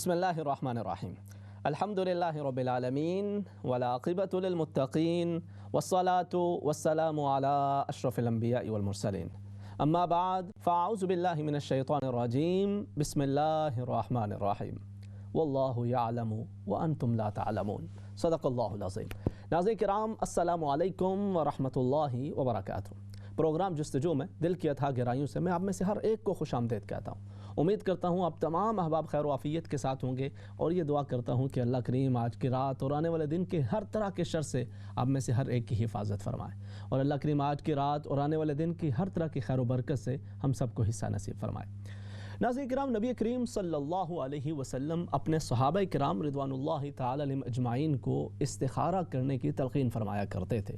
بسم اللہ الرحمن الرحیم الحمد للہ رب العالمین والعاقبۃ للمتقین والصلاة والسلام علی اشرف الانبیاء والمرسلین اما بعد فاعوذ باللہ من الشیطان الرجیم بسم اللہ الرحمن الرحیم واللہ یعلم وانتم لا تعلمون صدق اللہ العظیم۔ ناظرین کرام السلام علیکم ورحمۃ اللہ وبرکاتہ۔ پروگرام جستجو میں دل کی اتھاہ گہرائیوں سے میں آپ میں سے ہر ایک کو خوش آمدید کہتا ہوں۔ امید کرتا ہوں آپ تمام احباب خیر و عافیت کے ساتھ ہوں گے، اور یہ دعا کرتا ہوں کہ اللہ کریم آج کی رات اور آنے والے دن کے ہر طرح کے شر سے آپ میں سے ہر ایک کی حفاظت فرمائے، اور اللہ کریم آج کی رات اور آنے والے دن کی ہر طرح کی خیر و برکت سے ہم سب کو حصہ نصیب فرمائے۔ ناظرین کرام، نبی کریم صلی اللہ علیہ وسلم اپنے صحابہ کرام رضوان اللہ تعالی علیہم اجمعین کو استخارہ کرنے کی تلقین فرمایا کرتے تھے،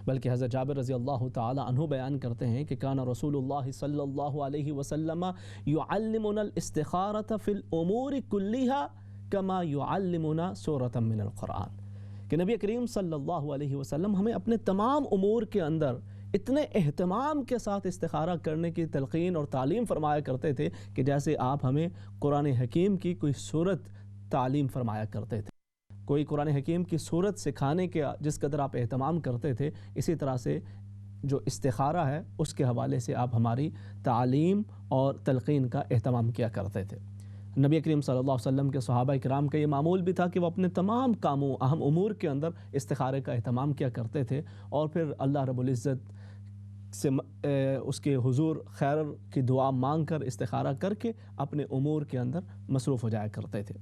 بلکہ حضرت جابر رضی اللہ تعالی عنہ بیان کرتے ہیں کہ کان رسول اللہ صلی اللہ علیہ وسلم یعلمنا الاستخارۃ فی الامور کلیہا کما یعلمنا سورۃ من القرآن، کہ نبی کریم صلی اللہ علیہ وسلم ہمیں اپنے تمام امور کے اندر اتنے اہتمام کے ساتھ استخارہ کرنے کی تلقین اور تعلیم فرمایا کرتے تھے کہ جیسے آپ ہمیں قرآن حکیم کی کوئی سورت تعلیم فرمایا کرتے تھے، کوئی قرآن حکیم کی صورت سکھانے کے جس قدر آپ اہتمام کرتے تھے، اسی طرح سے جو استخارہ ہے اس کے حوالے سے آپ ہماری تعلیم اور تلقین کا اہتمام کیا کرتے تھے۔ نبی کریم صلی اللہ علیہ وسلم کے صحابہ کرام کا یہ معمول بھی تھا کہ وہ اپنے تمام کاموں اہم امور کے اندر استخارے کا اہتمام کیا کرتے تھے، اور پھر اللہ رب العزت سے اس کے حضور خیر کی دعا مانگ کر استخارہ کر کے اپنے امور کے اندر مصروف ہو جایا کرتے تھے۔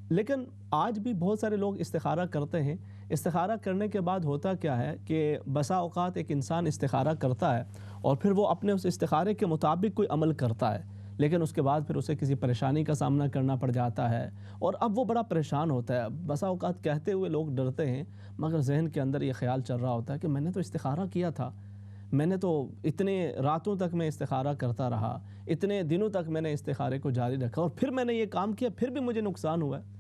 لیکن آج بھی بہت سارے لوگ استخارہ کرتے ہیں۔ استخارہ کرنے کے بعد ہوتا کیا ہے کہ بسا اوقات ایک انسان استخارہ کرتا ہے اور پھر وہ اپنے اس استخارے کے مطابق کوئی عمل کرتا ہے، لیکن اس کے بعد پھر اسے کسی پریشانی کا سامنا کرنا پڑ جاتا ہے، اور اب وہ بڑا پریشان ہوتا ہے۔ بسا اوقات کہتے ہوئے لوگ ڈرتے ہیں، مگر ذہن کے اندر یہ خیال چل رہا ہوتا ہے کہ میں نے تو استخارہ کیا تھا، میں نے تو اتنے راتوں تک میں استخارہ کرتا رہا، اتنے دنوں تک میں نے استخارے کو جاری رکھا، اور پھر میں نے یہ کام کیا، پھر بھی مجھے نقصان ہوا ہے۔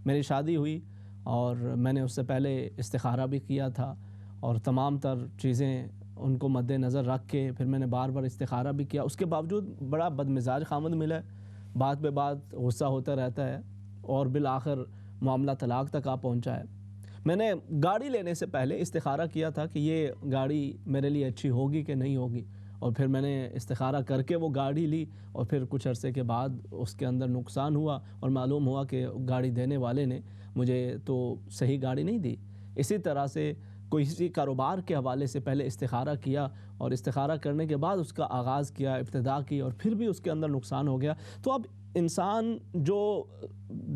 میری شادی ہوئی اور میں نے اس سے پہلے استخارہ بھی کیا تھا، اور تمام تر چیزیں ان کو مد نظر رکھ کے پھر میں نے بار بار استخارہ بھی کیا، اس کے باوجود بڑا بدمزاج خامد ملا ہے، بات پہ بات غصہ ہوتا رہتا ہے، اور بالآخر معاملہ طلاق تک آ پہنچا ہے۔ میں نے گاڑی لینے سے پہلے استخارہ کیا تھا کہ یہ گاڑی میرے لیے اچھی ہوگی کہ نہیں ہوگی، اور پھر میں نے استخارہ کر کے وہ گاڑی لی، اور پھر کچھ عرصے کے بعد اس کے اندر نقصان ہوا، اور معلوم ہوا کہ گاڑی دینے والے نے مجھے تو صحیح گاڑی نہیں دی۔ اسی طرح سے کسی کاروبار کے حوالے سے پہلے استخارہ کیا، اور استخارہ کرنے کے بعد اس کا آغاز کیا، ابتدا کی، اور پھر بھی اس کے اندر نقصان ہو گیا۔ تو اب انسان جو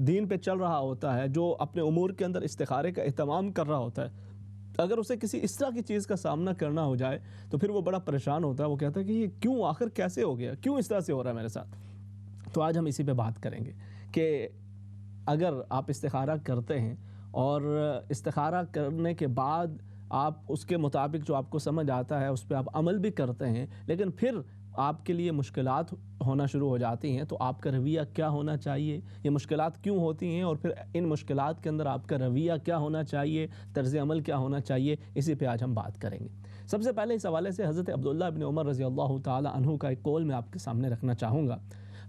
دین پہ چل رہا ہوتا ہے، جو اپنے امور کے اندر استخارے کا اہتمام کر رہا ہوتا ہے، اگر اسے کسی اس طرح کی چیز کا سامنا کرنا ہو جائے تو پھر وہ بڑا پریشان ہوتا ہے، وہ کہتا ہے کہ یہ کیوں، آخر کیسے ہو گیا، کیوں اس طرح سے ہو رہا ہے میرے ساتھ۔ تو آج ہم اسی پہ بات کریں گے کہ اگر آپ استخارہ کرتے ہیں اور استخارہ کرنے کے بعد آپ اس کے مطابق جو آپ کو سمجھ آتا ہے اس پہ آپ عمل بھی کرتے ہیں، لیکن پھر آپ کے لیے مشکلات ہونا شروع ہو جاتی ہیں، تو آپ کا رویہ کیا ہونا چاہیے، یہ مشکلات کیوں ہوتی ہیں، اور پھر ان مشکلات کے اندر آپ کا رویہ کیا ہونا چاہیے، طرز عمل کیا ہونا چاہیے، اسی پہ آج ہم بات کریں گے۔ سب سے پہلے اس حوالے سے حضرت عبداللہ بن عمر رضی اللہ تعالی عنہ کا ایک قول میں آپ کے سامنے رکھنا چاہوں گا۔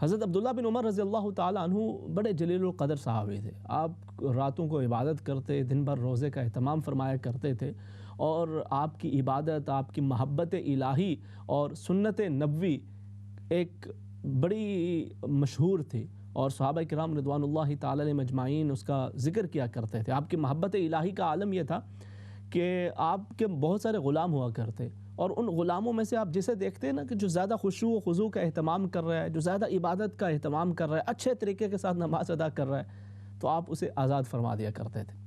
حضرت عبداللہ بن عمر رضی اللہ تعالی عنہ بڑے جلیل القدر صحابی تھے۔ آپ راتوں کو عبادت کرتے، دن بھر روزے کا اہتمام فرمایا کرتے تھے، اور آپ کی عبادت، آپ کی محبت الہی اور سنت نبوی ایک بڑی مشہور تھی، اور صحابہ کرام رضوان اللہ تعالی علیہم اجمعین اس کا ذکر کیا کرتے تھے۔ آپ کی محبت الہی کا عالم یہ تھا کہ آپ کے بہت سارے غلام ہوا کرتے، اور ان غلاموں میں سے آپ جسے دیکھتے ہیں نا کہ جو زیادہ خشوع و خضوع کا اہتمام کر رہا ہے، جو زیادہ عبادت کا اہتمام کر رہا ہے، اچھے طریقے کے ساتھ نماز ادا کر رہا ہے، تو آپ اسے آزاد فرما دیا کرتے تھے۔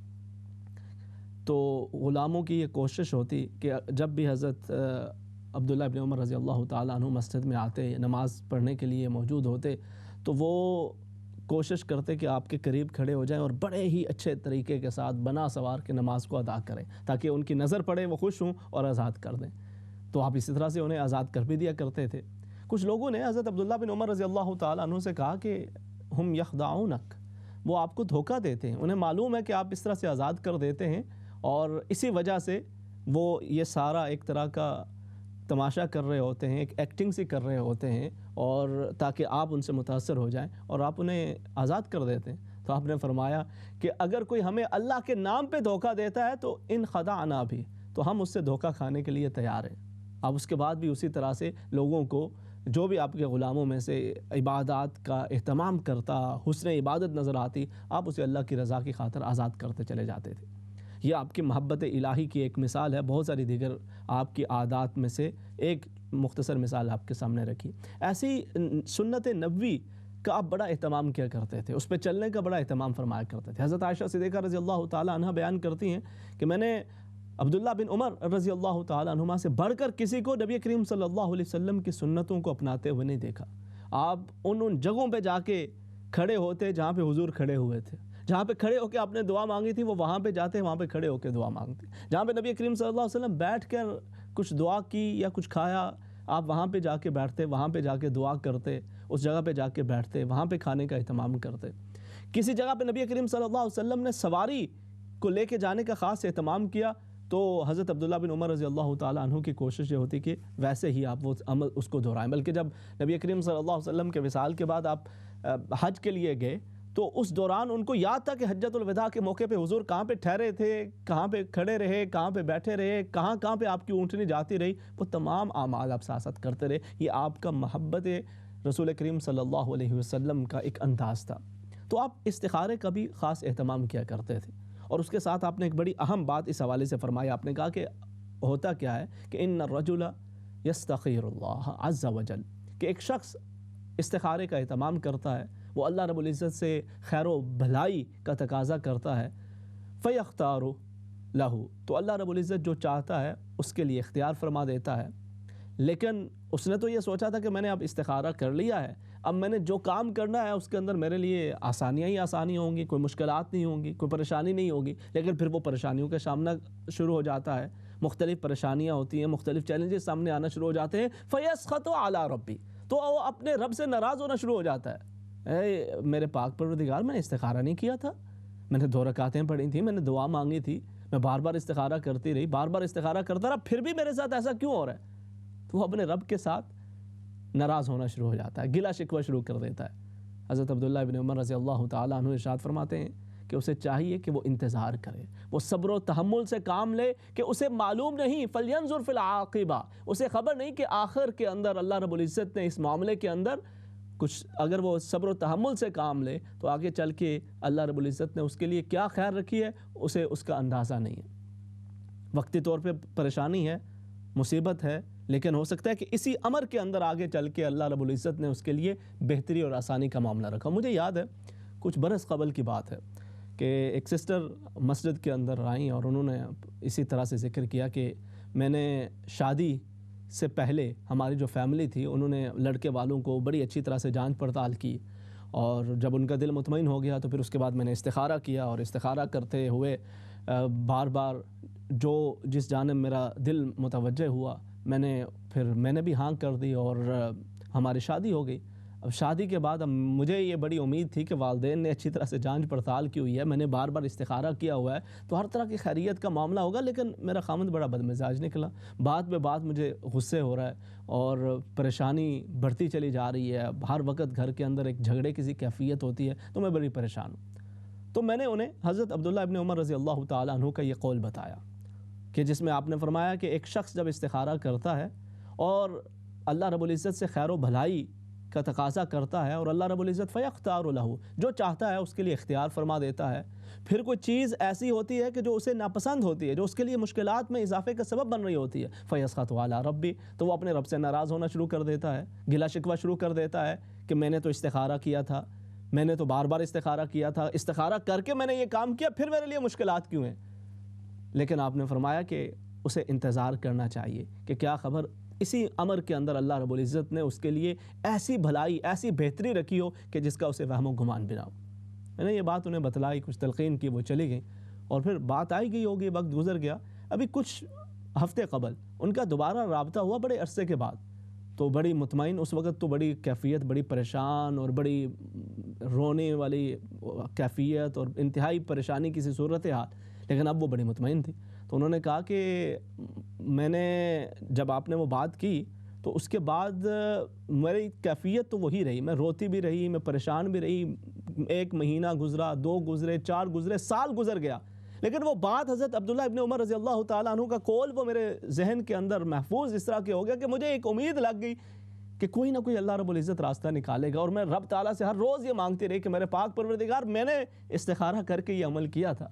تو غلاموں کی یہ کوشش ہوتی کہ جب بھی حضرت عبداللہ بن عمر رضی اللہ تعالیٰ عنہ مسجد میں آتے، نماز پڑھنے کے لیے موجود ہوتے، تو وہ کوشش کرتے کہ آپ کے قریب کھڑے ہو جائیں اور بڑے ہی اچھے طریقے کے ساتھ بنا سوار کے نماز کو ادا کریں، تاکہ ان کی نظر پڑے، وہ خوش ہوں اور آزاد کر دیں۔ تو آپ اسی طرح سے انہیں آزاد کر بھی دیا کرتے تھے۔ کچھ لوگوں نے حضرت عبداللہ بن عمر رضی اللہ تعالیٰ عنہ سے کہا کہ ہم یخدعونک، وہ آپ کو دھوکہ دیتے ہیں، انہیں معلوم ہے کہ آپ اس طرح سے آزاد کر دیتے ہیں، اور اسی وجہ سے وہ یہ سارا ایک طرح کا تماشا کر رہے ہوتے ہیں، ایک ایکٹنگ سی کر رہے ہوتے ہیں، اور تاکہ آپ ان سے متاثر ہو جائیں اور آپ انہیں آزاد کر دیتے ہیں۔ تو آپ نے فرمایا کہ اگر کوئی ہمیں اللہ کے نام پہ دھوکہ دیتا ہے تو ان خدعنا بھی، تو ہم اس سے دھوکہ کھانے کے لیے تیار ہیں۔ آپ اس کے بعد بھی اسی طرح سے لوگوں کو، جو بھی آپ کے غلاموں میں سے عبادات کا اہتمام کرتا، حسن عبادت نظر آتی، آپ اسے اللہ کی رضا کی خاطر آزاد کرتے چلے جاتے تھے۔ یہ آپ کی محبت الہی کی ایک مثال ہے، بہت ساری دیگر آپ کی عادات میں سے ایک مختصر مثال آپ کے سامنے رکھی۔ ایسی سنت نبوی کا آپ بڑا اہتمام کیا کرتے تھے، اس پہ چلنے کا بڑا اہتمام فرمایا کرتے تھے۔ حضرت عائشہ صدیقہ رضی اللہ تعالیٰ عنہ بیان کرتی ہیں کہ میں نے عبداللہ بن عمر رضی اللہ تعالیٰ عنہما سے بڑھ کر کسی کو نبی کریم صلی اللہ علیہ وسلم کی سنتوں کو اپناتے ہوئے نہیں دیکھا۔ آپ ان جگہوں پہ جا کے کھڑے ہوتے جہاں پہ حضور کھڑے ہوئے تھے، جہاں پہ کھڑے ہو کے آپ نے دعا مانگی تھی، وہ وہاں پہ جاتے، وہاں پہ کھڑے ہو کے دعا مانگتے، جہاں پہ نبی کریم صلی اللہ علیہ وسلم بیٹھ کر کچھ دعا کی یا کچھ کھایا، آپ وہاں پہ جا کے بیٹھتے، وہاں پہ جا کے دعا کرتے، اس جگہ پہ جا کے بیٹھتے، وہاں پہ کھانے کا اہتمام کرتے۔ کسی جگہ پہ نبی کریم صلی اللہ علیہ وسلم نے سواری کو لے کے جانے کا خاص اہتمام کیا، تو حضرت عبداللہ بن عمر رضی اللہ تعالیٰ عنہ کی کوشش یہ ہوتی کہ ویسے ہی آپ وہ عمل اس کو دہرائیں۔ بلکہ جب نبی کریم صلی اللہ علیہ وسلم کے وصال کے بعد آپ حج کے لیے گئے، تو اس دوران ان کو یاد تھا کہ حجۃ الوداع کے موقع پہ حضور کہاں پہ ٹھہرے تھے، کہاں پہ کھڑے رہے، کہاں پہ بیٹھے رہے، کہاں پہ آپ کی اونٹنی جاتی رہی، وہ تمام اعمال آپ ساتھ ساتھ کرتے رہے۔ یہ آپ کا محبت رسول کریم صلی اللہ علیہ وسلم کا ایک انداز تھا۔ تو آپ استخارے کا بھی خاص اہتمام کیا کرتے تھے، اور اس کے ساتھ آپ نے ایک بڑی اہم بات اس حوالے سے فرمایا۔ آپ نے کہا کہ ہوتا کیا ہے کہ ان الرجل یستخیر اللہ عز وجل، کہ ایک شخص استخارے کا اہتمام کرتا ہے، وہ اللہ رب العزت سے خیر و بھلائی کا تقاضا کرتا ہے، فیختار لہ، تو اللہ رب العزت جو چاہتا ہے اس کے لیے اختیار فرما دیتا ہے۔ لیکن اس نے تو یہ سوچا تھا کہ میں نے اب استخارہ کر لیا ہے، اب میں نے جو کام کرنا ہے اس کے اندر میرے لیے آسانیاں ہی آسانی ہوں گی، کوئی مشکلات نہیں ہوں گی، کوئی پریشانی نہیں ہوگی، لیکن پھر وہ پریشانیوں کا سامنا شروع ہو جاتا ہے، مختلف پریشانیاں ہوتی ہیں، مختلف چیلنجز سامنے آنا شروع ہو جاتے ہیں، فیسخط علی ربی، تو وہ اپنے رب سے ناراض ہونا شروع ہو جاتا ہے۔ اے میرے پاک پروردگار، میں نے استخارہ نہیں کیا تھا، میں نے 2 رکعتیں پڑھی تھیں، میں نے دعا مانگی تھی، میں بار بار استخارہ کرتی رہی، بار بار استخارہ کرتا رہا، پھر بھی میرے ساتھ ایسا کیوں ہو رہا ہے؟ تو وہ اپنے رب کے ساتھ ناراض ہونا شروع ہو جاتا ہے، گلہ شکوہ شروع کر دیتا ہے۔ حضرت عبداللہ بن عمر رضی اللہ تعالیٰ عنہ ارشاد فرماتے ہیں کہ اسے چاہیے کہ وہ انتظار کرے، وہ صبر و تحمل سے کام لے، کہ اسے معلوم نہیں، فَلْيَنْظُرْ فِي الْعَاقِبَةِ، اسے خبر نہیں کہ آخر کے اندر اللہ رب العزت نے اس معاملے کے اندر کچھ، اگر وہ صبر و تحمل سے کام لے تو آگے چل کے اللہ رب العزت نے اس کے لیے کیا خیر رکھی ہے، اسے اس کا اندازہ نہیں ہے۔ وقتی طور پہ پریشانی ہے، مصیبت ہے، لیکن ہو سکتا ہے کہ اسی امر کے اندر آگے چل کے اللہ رب العزت نے اس کے لیے بہتری اور آسانی کا معاملہ رکھا۔ مجھے یاد ہے کچھ برس قبل کی بات ہے کہ ایک سسٹر مسجد کے اندر آئیں اور انہوں نے اسی طرح سے ذکر کیا کہ میں نے شادی سے پہلے ہماری جو فیملی تھی، انہوں نے لڑکے والوں کو بڑی اچھی طرح سے جانچ پڑتال کی، اور جب ان کا دل مطمئن ہو گیا تو پھر اس کے بعد میں نے استخارہ کیا، اور استخارہ کرتے ہوئے بار بار جو جس جانب میرا دل متوجہ ہوا، میں نے بھی ہاں کر دی، اور ہماری شادی ہو گئی۔ اب شادی کے بعد اب مجھے یہ بڑی امید تھی کہ والدین نے اچھی طرح سے جانچ پڑتال کی ہوئی ہے، میں نے بار بار استخارہ کیا ہوا ہے، تو ہر طرح کی خیریت کا معاملہ ہوگا، لیکن میرا خامند بڑا بدمزاج نکلا، بات بے بات مجھے غصے ہو رہا ہے، اور پریشانی بڑھتی چلی جا رہی ہے، ہر وقت گھر کے اندر ایک جھگڑے کی سی کیفیت ہوتی ہے، تو میں بڑی پریشان ہوں۔ تو میں نے انہیں حضرت عبداللہ ابن عمر رضی اللہ تعالیٰ عنہ کا یہ قول بتایا کہ جس میں آپ نے فرمایا کہ ایک شخص جب استخارہ کرتا ہے اور اللہ رب العزت سے خیر و بھلائی کا تقاضا کرتا ہے، اور اللہ رب العزت فیختار لہ، جو چاہتا ہے اس کے لیے اختیار فرما دیتا ہے، پھر کوئی چیز ایسی ہوتی ہے کہ جو اسے ناپسند ہوتی ہے، جو اس کے لیے مشکلات میں اضافے کا سبب بن رہی ہوتی ہے، فیسخط علی ربی، تو وہ اپنے رب سے ناراض ہونا شروع کر دیتا ہے، گلہ شکوہ شروع کر دیتا ہے کہ میں نے تو استخارہ کیا تھا، میں نے تو بار بار استخارہ کیا تھا، استخارہ کر کے میں نے یہ کام کیا، پھر میرے لیے مشکلات کیوں ہیں؟ لیکن آپ نے فرمایا کہ اسے انتظار کرنا چاہیے کہ کیا خبر اسی امر کے اندر اللہ رب العزت نے اس کے لیے ایسی بھلائی، ایسی بہتری رکھی ہو کہ جس کا اسے وہم و گمان بنا ہو۔ میں نے یہ بات انہیں بتلائی، کچھ تلقین کی، وہ چلی گئیں، اور پھر بات آئی گئی ہوگی، وقت گزر گیا، ابھی کچھ ہفتے قبل ان کا دوبارہ رابطہ ہوا بڑے عرصے کے بعد، تو بڑی مطمئن، اس وقت تو بڑی کیفیت، بڑی پریشان اور بڑی رونے والی کیفیت اور انتہائی پریشانی کی سی صورت حال، لیکن اب وہ بڑی مطمئن تھی۔ تو تو انہوں نے کہا کہ میں نے جب آپ نے وہ بات کی تو اس کے بعد میری کیفیت تو وہی رہی، میں روتی بھی رہی، میں پریشان بھی رہی، 1 مہینہ گزرا، 2 گزرے، 4 گزرے، سال گزر گیا، لیکن وہ بات حضرت عبداللہ ابن عمر رضی اللہ تعالیٰ عنہ کا قول وہ میرے ذہن کے اندر محفوظ اس طرح کے ہو گیا کہ مجھے ایک امید لگ گئی کہ کوئی نہ کوئی اللہ رب العزت راستہ نکالے گا، اور میں رب تعالیٰ سے ہر روز یہ مانگتی رہی کہ میرے پاک پروردگار، میں نے استخارہ کر کے یہ عمل کیا تھا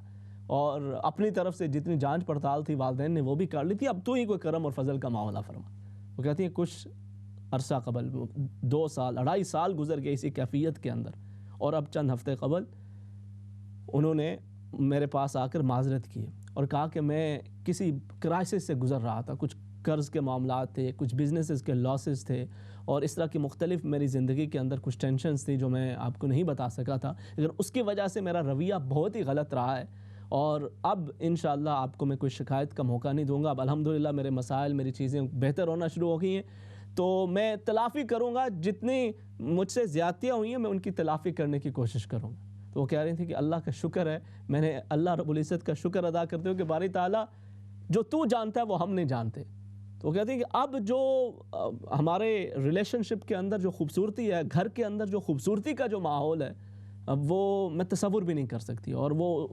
اور اپنی طرف سے جتنی جانچ پڑتال تھی والدین نے وہ بھی کر لی تھی، اب تو ہی کوئی کرم اور فضل کا معاملہ فرما۔ وہ کہتی ہیں کچھ عرصہ قبل 2 سال 2.5 سال گزر گئے اسی کیفیت کے اندر، اور اب چند ہفتے قبل انہوں نے میرے پاس آ کر معذرت کی اور کہا کہ میں کسی کرائسس سے گزر رہا تھا، کچھ قرض کے معاملات تھے، کچھ بزنسز کے لاسز تھے، اور اس طرح کی مختلف میری زندگی کے اندر کچھ ٹینشنز تھی جو میں آپ کو نہیں بتا سکا تھا، لیکن اس کی وجہ سے میرا رویہ بہت ہی غلط رہا ہے، اور اب انشاءاللہ آپ کو میں کوئی شکایت کا موقع نہیں دوں گا۔ اب الحمدللہ میرے مسائل، میری چیزیں بہتر ہونا شروع ہو گئی ہیں، تو میں تلافی کروں گا، جتنی مجھ سے زیادتیاں ہوئی ہیں میں ان کی تلافی کرنے کی کوشش کروں گا۔ تو وہ کہہ رہی تھی کہ اللہ کا شکر ہے، میں نے اللہ رب العزت کا شکر ادا کرتے ہوں کہ باری تعالیٰ جو تو جانتا ہے وہ ہم نہیں جانتے۔ تو وہ کہتی ہیں کہ اب جو ہمارے ریلیشن شپ کے اندر جو خوبصورتی ہے، گھر کے اندر جو خوبصورتی کا جو ماحول ہے، اب وہ میں تصور بھی نہیں کر سکتی، اور وہ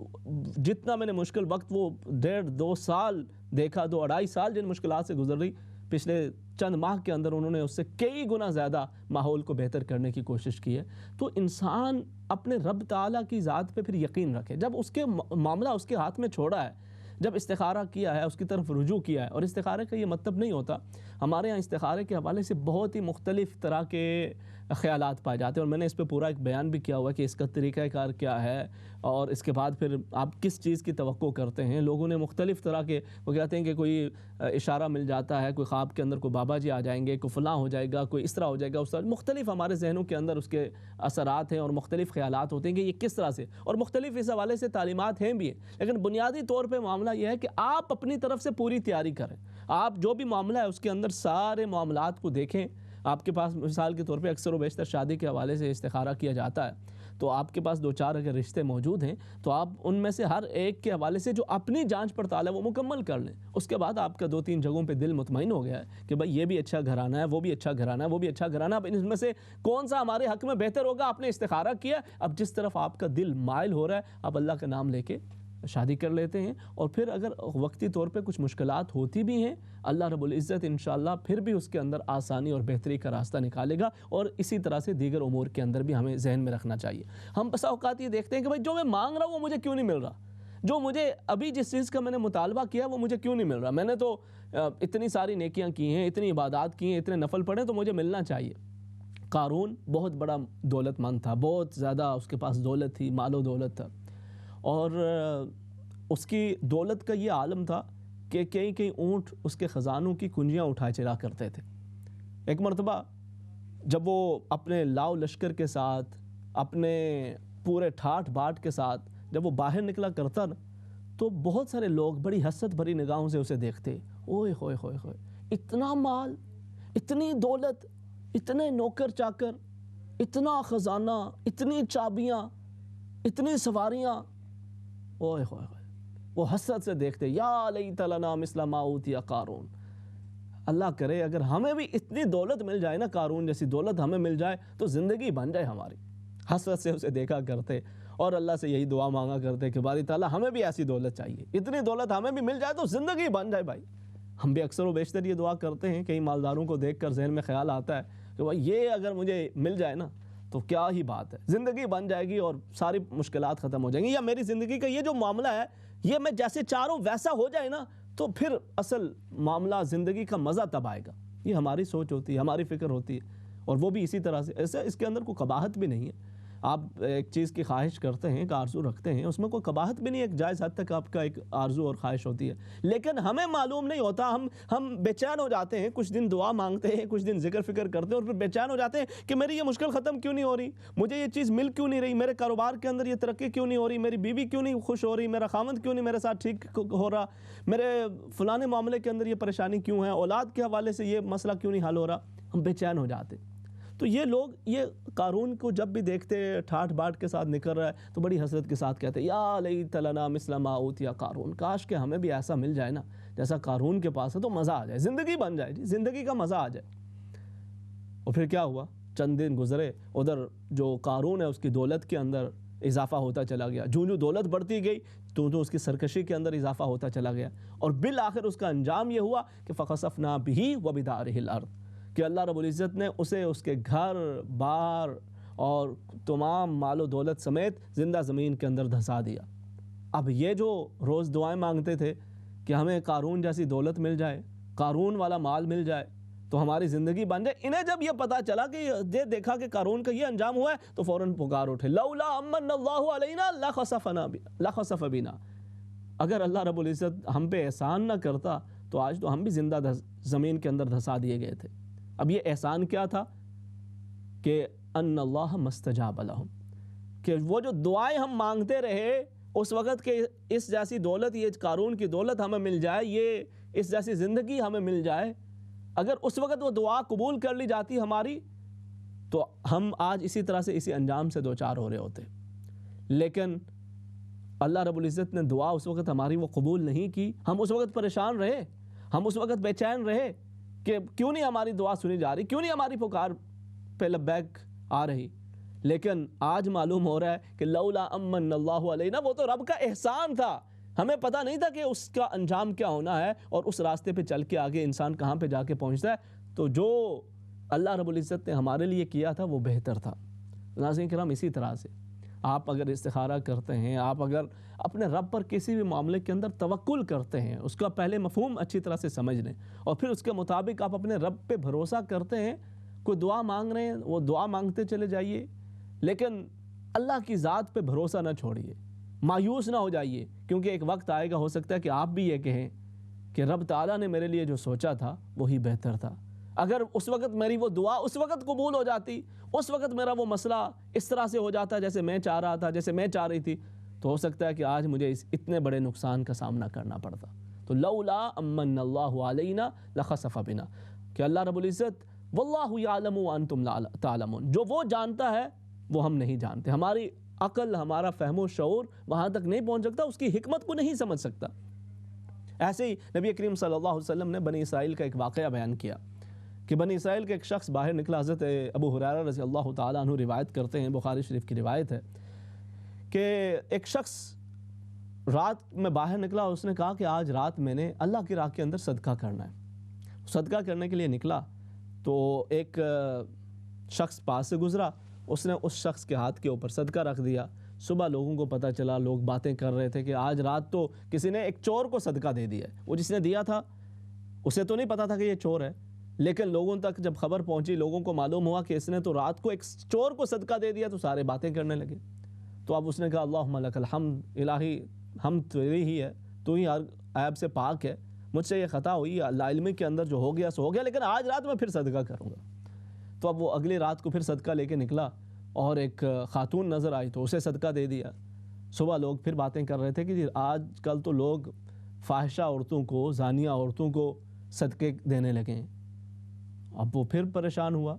جتنا میں نے مشکل وقت وہ 1.5-2 سال دیکھا، 2-2.5 سال جن مشکلات سے گزر رہی، پچھلے چند ماہ کے اندر انہوں نے اس سے کئی گنا زیادہ ماحول کو بہتر کرنے کی کوشش کی ہے۔ تو انسان اپنے رب تعالیٰ کی ذات پہ پھر یقین رکھے، جب اس کے معاملہ اس کے ہاتھ میں چھوڑا ہے، جب استخارہ کیا ہے، اس کی طرف رجوع کیا ہے، اور استخارے کا یہ مطلب نہیں ہوتا، ہمارے ہاں استخارے کے حوالے سے بہت ہی مختلف طرح کے خیالات پائے جاتے ہیں، اور میں نے اس پہ پورا ایک بیان بھی کیا ہوا کہ اس کا طریقہ کار کیا ہے، اور اس کے بعد پھر آپ کس چیز کی توقع کرتے ہیں۔ لوگوں نے مختلف طرح کے، وہ کہتے ہیں کہ کوئی اشارہ مل جاتا ہے، کوئی خواب کے اندر کوئی بابا جی آ جائیں گے، کوئی فلاں ہو جائے گا، کوئی اس طرح ہو جائے گا، اس طرح مختلف ہمارے ذہنوں کے اندر اس کے اثرات ہیں اور مختلف خیالات ہوتے ہیں کہ یہ کس طرح سے، اور مختلف اس حوالے سے تعلیمات ہیں بھی ہیں، لیکن بنیادی طور پہ معاملہ یہ ہے کہ آپ اپنی طرف سے پوری تیاری کریں۔ آپ جو بھی معاملہ ہے اس کے اندر سارے معاملات کو دیکھیں۔ آپ کے پاس مثال کے طور پہ اکثر و بیشتر شادی کے حوالے سے استخارہ کیا جاتا ہے، تو آپ کے پاس 2-4 اگر رشتے موجود ہیں تو آپ ان میں سے ہر ایک کے حوالے سے جو اپنی جانچ پڑتال ہے وہ مکمل کر لیں۔ اس کے بعد آپ کا 2-3 جگہوں پہ دل مطمئن ہو گیا ہے کہ بھائی یہ بھی اچھا گھرانہ ہے، وہ بھی اچھا گھرانہ ہے، وہ بھی اچھا گھرانہ، اب ان میں سے کون سا ہمارے حق میں بہتر ہوگا، آپ نے استخارہ کیا، اب جس طرف آپ کا دل مائل ہو رہا ہے آپ اللہ کا نام لے کے شادی کر لیتے ہیں۔ اور پھر اگر وقتی طور پہ کچھ مشکلات ہوتی بھی ہیں، اللہ رب العزت انشاءاللہ پھر بھی اس کے اندر آسانی اور بہتری کا راستہ نکالے گا، اور اسی طرح سے دیگر امور کے اندر بھی ہمیں ذہن میں رکھنا چاہیے۔ ہم بسا اوقات یہ دیکھتے ہیں کہ بھائی جو میں مانگ رہا ہوں وہ مجھے کیوں نہیں مل رہا، جو مجھے ابھی جس چیز کا میں نے مطالبہ کیا وہ مجھے کیوں نہیں مل رہا، میں نے تو اتنی ساری نیکیاں کی ہیں، اتنی عبادات کی ہیں، اتنے نفل پڑھے تو مجھے ملنا چاہیے۔ قارون بہت بڑا دولت مند تھا، بہت زیادہ اس کے پاس دولت تھی، مال و دولت تھا، اور اس کی دولت کا یہ عالم تھا کہ کئی اونٹ اس کے خزانوں کی کنجیاں اٹھائے چلا کرتے تھے۔ ایک مرتبہ جب وہ اپنے لاؤ لشکر کے ساتھ، اپنے پورے ٹھاٹھ باٹ کے ساتھ جب وہ باہر نکلا کرتا نا، تو بہت سارے لوگ بڑی حسد بھری نگاہوں سے اسے دیکھتے، اوئے ہوئے ہوئے ہوئے، اتنا مال، اتنی دولت، اتنے نوکر چاکر، اتنا خزانہ، اتنی چابیاں، اتنی سواریاں، اوئے ہوئے ہوئے، وہ حسد سے دیکھتے، یا لیت لنا مثل ما اوتی قارون، اللہ کرے اگر ہمیں بھی اتنی دولت مل جائے نا، قارون جیسی دولت ہمیں مل جائے تو زندگی بن جائے ہماری۔ حسرت سے اسے دیکھا کرتے اور اللہ سے یہی دعا مانگا کرتے کہ باری تعالیٰ ہمیں بھی ایسی دولت چاہیے، اتنی دولت ہمیں بھی مل جائے تو زندگی بن جائے بھائی۔ ہم بھی اکثر و بیشتر یہ دعا کرتے ہیں، کئی مالداروں کو دیکھ کر ذہن میں خیال آتا ہے کہ بھائی یہ اگر مجھے مل جائے نا تو کیا ہی بات ہے، زندگی بن جائے گی اور ساری مشکلات ختم ہو جائیں گی، یا میری زندگی کا یہ جو معاملہ ہے یہ میں جیسے چاہوں ویسا ہو جائے نا تو پھر اصل معاملہ زندگی کا مزہ تب آئے گا۔ یہ ہماری سوچ ہوتی ہے، ہماری فکر ہوتی ہے، اور وہ بھی اسی طرح سے، ایسے اس کے اندر کوئی قباحت بھی نہیں ہے۔ آپ ایک چیز کی خواہش کرتے ہیں، ایک آرزو رکھتے ہیں، اس میں کوئی قباحت بھی نہیں ہے، ایک جائز حد تک آپ کا ایک آرزو اور خواہش ہوتی ہے، لیکن ہمیں معلوم نہیں ہوتا، ہم بے چین ہو جاتے ہیں، کچھ دن دعا مانگتے ہیں، کچھ دن ذکر فکر کرتے ہیں، اور پھر بے چین ہو جاتے ہیں کہ میری یہ مشکل ختم کیوں نہیں ہو رہی، مجھے یہ چیز مل کیوں نہیں رہی، میرے کاروبار کے اندر یہ ترقی کیوں نہیں ہو رہی، میری بیوی کیوں نہیں خوش ہو رہی، میرا خاوند کیوں نہیں میرے ساتھ ٹھیک ہو رہا، میرے فلانے معاملے کے اندر یہ پریشانی کیوں ہے، اولاد کے حوالے سے یہ مسئلہ کیوں نہیں حل ہو رہا، ہم بے چین ہو جاتے۔ تو یہ لوگ یہ قارون کو جب بھی دیکھتے ٹھاٹ باٹ کے ساتھ نکل رہا ہے تو بڑی حسرت کے ساتھ کہتے یا لیت لنا مثل ما اوتی قارون، کاش کہ ہمیں بھی ایسا مل جائے نا جیسا قارون کے پاس ہے، تو مزہ آ جائے، زندگی بن جائے جی، زندگی کا مزہ آ جائے۔ اور پھر کیا ہوا؟ چند دن گزرے، ادھر جو قارون ہے اس کی دولت کے اندر اضافہ ہوتا چلا گیا، جو دولت بڑھتی گئی تو اس کی سرکشی کے اندر اضافہ ہوتا چلا گیا، اور بالآخر اس کا انجام یہ ہوا کہ فخسفنا بہ وبدارہ الارض، کہ اللہ رب العزت نے اسے اس کے گھر بار اور تمام مال و دولت سمیت زندہ زمین کے اندر دھسا دیا۔ اب یہ جو روز دعائیں مانگتے تھے کہ ہمیں قارون جیسی دولت مل جائے، قارون والا مال مل جائے تو ہماری زندگی بن جائے، انہیں جب یہ پتا چلا کہ یہ دیکھا کہ قارون کا یہ انجام ہوا ہے تو فوراً پکار اٹھے لولا امن اللہ علینا لخسف بنا، اگر اللہ رب العزت ہم پہ احسان نہ کرتا تو آج تو ہم بھی زندہ زمین کے اندر دھسا دیے گئے تھے۔ اب یہ احسان کیا تھا کہ ان اللہ مستجاب لہم، کہ وہ جو دعائیں ہم مانگتے رہے اس وقت کہ اس جیسی دولت، یہ قارون کی دولت ہمیں مل جائے، یہ اس جیسی زندگی ہمیں مل جائے، اگر اس وقت وہ دعا قبول کر لی جاتی ہماری تو ہم آج اسی طرح سے اسی انجام سے دوچار ہو رہے ہوتے۔ لیکن اللہ رب العزت نے دعا اس وقت ہماری وہ قبول نہیں کی، ہم اس وقت پریشان رہے، ہم اس وقت بے چین رہے کہ کیوں نہیں ہماری دعا سنی جا رہی، کیوں نہیں ہماری پکار پہ لبیک آ رہی۔ لیکن آج معلوم ہو رہا ہے کہ لولا امن اللہ علینا، وہ تو رب کا احسان تھا، ہمیں پتہ نہیں تھا کہ اس کا انجام کیا ہونا ہے اور اس راستے پہ چل کے آگے انسان کہاں پہ جا کے پہنچتا ہے۔ تو جو اللہ رب العزت نے ہمارے لیے کیا تھا وہ بہتر تھا۔ ناظرین کرام، اسی طرح سے آپ اگر استخارہ کرتے ہیں، آپ اگر اپنے رب پر کسی بھی معاملے کے اندر توکل کرتے ہیں، اس کا پہلے مفہوم اچھی طرح سے سمجھ لیں اور پھر اس کے مطابق آپ اپنے رب پہ بھروسہ کرتے ہیں، کوئی دعا مانگ رہے ہیں وہ دعا مانگتے چلے جائیے، لیکن اللہ کی ذات پہ بھروسہ نہ چھوڑیے، مایوس نہ ہو جائیے، کیونکہ ایک وقت آئے گا ہو سکتا ہے کہ آپ بھی یہ کہیں کہ رب تعالیٰ نے میرے لیے جو سوچا تھا وہی بہتر تھا، اگر اس وقت میری وہ دعا اس وقت قبول ہو جاتی، اس وقت میرا وہ مسئلہ اس طرح سے ہو جاتا جیسے میں چاہ رہا تھا، جیسے میں چاہ رہی تھی، تو ہو سکتا ہے کہ آج مجھے اتنے بڑے نقصان کا سامنا کرنا پڑتا۔ تو لولا امن اللہ علینا لخسف بنا، کہ اللہ رب العزت واللہ یعلم وانتم لا تعلمون، جو وہ جانتا ہے وہ ہم نہیں جانتے، ہماری عقل، ہمارا فہم و شعور وہاں تک نہیں پہنچ سکتا، اس کی حکمت کو نہیں سمجھ سکتا۔ ایسے ہی نبی کریم صلی اللہ علیہ وسلم نے بنی اسرائیل کا ایک واقعہ بیان کیا کہ بنی اسرائیل کا ایک شخص باہر نکلا، حضرت ابو ہریرہ رضی اللہ تعالیٰ عنہ روایت کرتے ہیں، بخاری شریف کی روایت ہے کہ ایک شخص رات میں باہر نکلا اور اس نے کہا کہ آج رات میں نے اللہ کی راہ کے اندر صدقہ کرنا ہے۔ صدقہ کرنے کے لیے نکلا تو ایک شخص پاس سے گزرا، اس نے اس شخص کے ہاتھ کے اوپر صدقہ رکھ دیا۔ صبح لوگوں کو پتہ چلا، لوگ باتیں کر رہے تھے کہ آج رات تو کسی نے ایک چور کو صدقہ دے دیا ہے۔ وہ جس نے دیا تھا اسے تو نہیں پتا تھا کہ یہ چور ہے، لیکن لوگوں تک جب خبر پہنچی، لوگوں کو معلوم ہوا کہ اس نے تو رات کو ایک چور کو صدقہ دے دیا، تو سارے باتیں کرنے لگے۔ تو اب اس نے کہا اللہم لک الحمد، الہی ہم تیری ہی ہے، تو ہی ہر عیب سے پاک ہے، مجھ سے یہ خطا ہوئی، اللہ علمی کے اندر جو ہو گیا سو ہو گیا، لیکن آج رات میں پھر صدقہ کروں گا۔ تو اب وہ اگلی رات کو پھر صدقہ لے کے نکلا اور ایک خاتون نظر آئی تو اسے صدقہ دے دیا۔ صبح لوگ پھر باتیں کر رہے تھے کہ آج کل تو لوگ فاحشہ عورتوں کو، زانیہ عورتوں کو صدقے دینے لگے ہیں۔ اب وہ پھر پریشان ہوا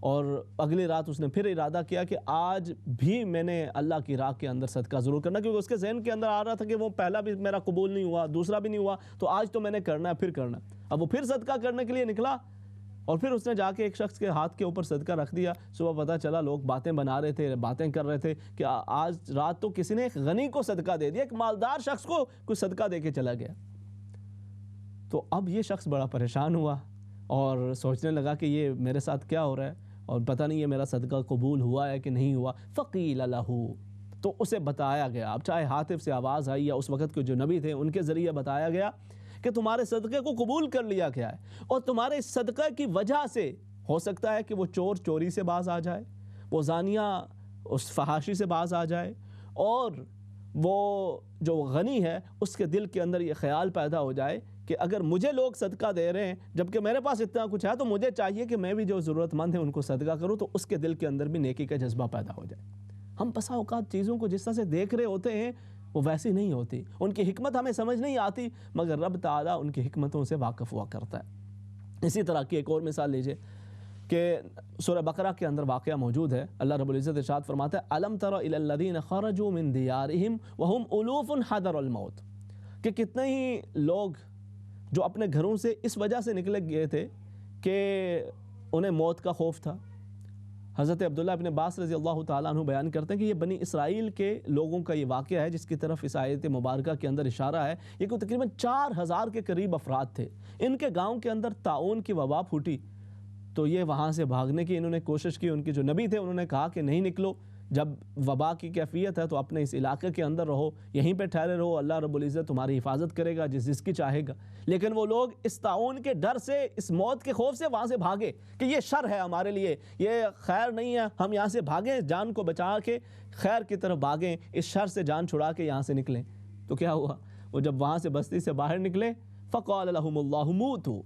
اور اگلی رات اس نے پھر ارادہ کیا کہ آج بھی میں نے اللہ کی راہ کے اندر صدقہ ضرور کرنا، کیونکہ اس کے ذہن کے اندر آ رہا تھا کہ وہ پہلا بھی میرا قبول نہیں ہوا، دوسرا بھی نہیں ہوا، تو آج تو میں نے کرنا ہے، پھر کرنا ہے۔ اب وہ پھر صدقہ کرنے کے لیے نکلا اور پھر اس نے جا کے ایک شخص کے ہاتھ کے اوپر صدقہ رکھ دیا۔ صبح پتہ چلا لوگ باتیں بنا رہے تھے، باتیں کر رہے تھے کہ آج رات تو کسی نے ایک غنی کو صدقہ دے دیا، ایک مالدار شخص کو کوئی صدقہ دے کے چلا گیا۔ تو اب یہ شخص بڑا پریشان ہوا اور سوچنے لگا کہ یہ میرے ساتھ کیا ہو رہا ہے اور پتہ نہیں یہ میرا صدقہ قبول ہوا ہے کہ نہیں ہوا۔ فقیل لہ، تو اسے بتایا گیا، اب چاہے ہاتف سے آواز آئی یا اس وقت کے جو نبی تھے ان کے ذریعے بتایا گیا کہ تمہارے صدقے کو قبول کر لیا گیا ہے، اور تمہارے صدقہ کی وجہ سے ہو سکتا ہے کہ وہ چور چوری سے باز آ جائے، وہ زانیہ اس فحاشی سے باز آ جائے، اور وہ جو غنی ہے اس کے دل کے اندر یہ خیال پیدا ہو جائے کہ اگر مجھے لوگ صدقہ دے رہے ہیں جبکہ میرے پاس اتنا کچھ ہے تو مجھے چاہیے کہ میں بھی جو ضرورت مند ہیں ان کو صدقہ کروں، تو اس کے دل کے اندر بھی نیکی کا جذبہ پیدا ہو جائے۔ ہم بسا اوقات چیزوں کو جس طرح سے دیکھ رہے ہوتے ہیں وہ ویسی نہیں ہوتی، ان کی حکمت ہمیں سمجھ نہیں آتی، مگر رب تعالیٰ ان کی حکمتوں سے واقف ہوا کرتا ہے۔ اسی طرح کی ایک اور مثال لیجئے کہ سورہ بقرہ کے اندر واقعہ موجود ہے. اللہ رب العزت ارشاد فرماتا ہے الم تر الی الذین خرجوا من دیارہم وہم الوف حذر الموت، کہ کتنے ہی لوگ جو اپنے گھروں سے اس وجہ سے نکلے گئے تھے کہ انہیں موت کا خوف تھا. حضرت عبداللہ ابن عباس رضی اللہ تعالیٰ عنہ بیان کرتے ہیں کہ یہ بنی اسرائیل کے لوگوں کا یہ واقعہ ہے جس کی طرف اس آیت مبارکہ کے اندر اشارہ ہے. یہ کوئی تقریباً 4000 کے قریب افراد تھے. ان کے گاؤں کے اندر طاعون کی وبا پھوٹی تو یہ وہاں سے بھاگنے کی انہوں نے کوشش کی. ان کے جو نبی تھے انہوں نے کہا کہ نہیں نکلو، جب وبا کی کیفیت ہے تو اپنے اس علاقے کے اندر رہو، یہیں پہ ٹھہرے رہو، اللہ رب العزت تمہاری حفاظت کرے گا جس کی چاہے گا. لیکن وہ لوگ اس طاعون کے ڈر سے، اس موت کے خوف سے وہاں سے بھاگے کہ یہ شر ہے ہمارے لیے، یہ خیر نہیں ہے، ہم یہاں سے بھاگیں، جان کو بچا کے خیر کی طرف بھاگیں، اس شر سے جان چھڑا کے یہاں سے نکلیں. تو کیا ہوا؟ وہ جب وہاں سے بستی سے باہر نکلے فقال لهم اللہ موتوا،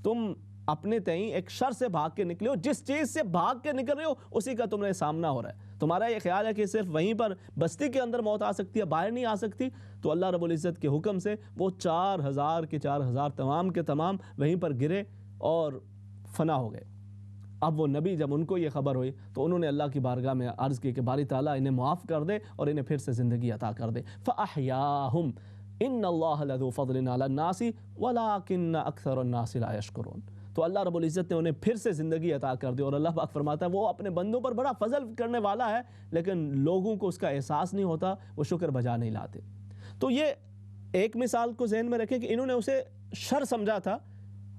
تم اپنے تئیں ایک شر سے بھاگ کے نکلے ہو، جس چیز سے بھاگ کے نکل رہے ہو اسی کا تمہیں سامنا ہو رہا ہے. تمہارا یہ خیال ہے کہ صرف وہیں پر بستی کے اندر موت آ سکتی ہے، باہر نہیں آ سکتی. تو اللہ رب العزت کے حکم سے وہ 4000 کے 4000 تمام کے تمام وہیں پر گرے اور فنا ہو گئے. اب وہ نبی جب ان کو یہ خبر ہوئی تو انہوں نے اللہ کی بارگاہ میں عرض کی کہ باری تعالیٰ انہیں معاف کر دے اور انہیں پھر سے زندگی عطا کر دے. فَأَحْيَاهُمْ إِنَّ اللَّهَ لَذُو فَضْلٍ عَلَى النَّاسِ وَلَكِنَّ أَكْثَرَ النَّاسِ لَا يَشْكُرُونَ. تو اللہ رب العزت نے انہیں پھر سے زندگی عطا کر دی. اور اللہ پاک فرماتا ہے وہ اپنے بندوں پر بڑا فضل کرنے والا ہے، لیکن لوگوں کو اس کا احساس نہیں ہوتا، وہ شکر بجا نہیں لاتے. تو یہ ایک مثال کو ذہن میں رکھیں کہ انہوں نے اسے شر سمجھا تھا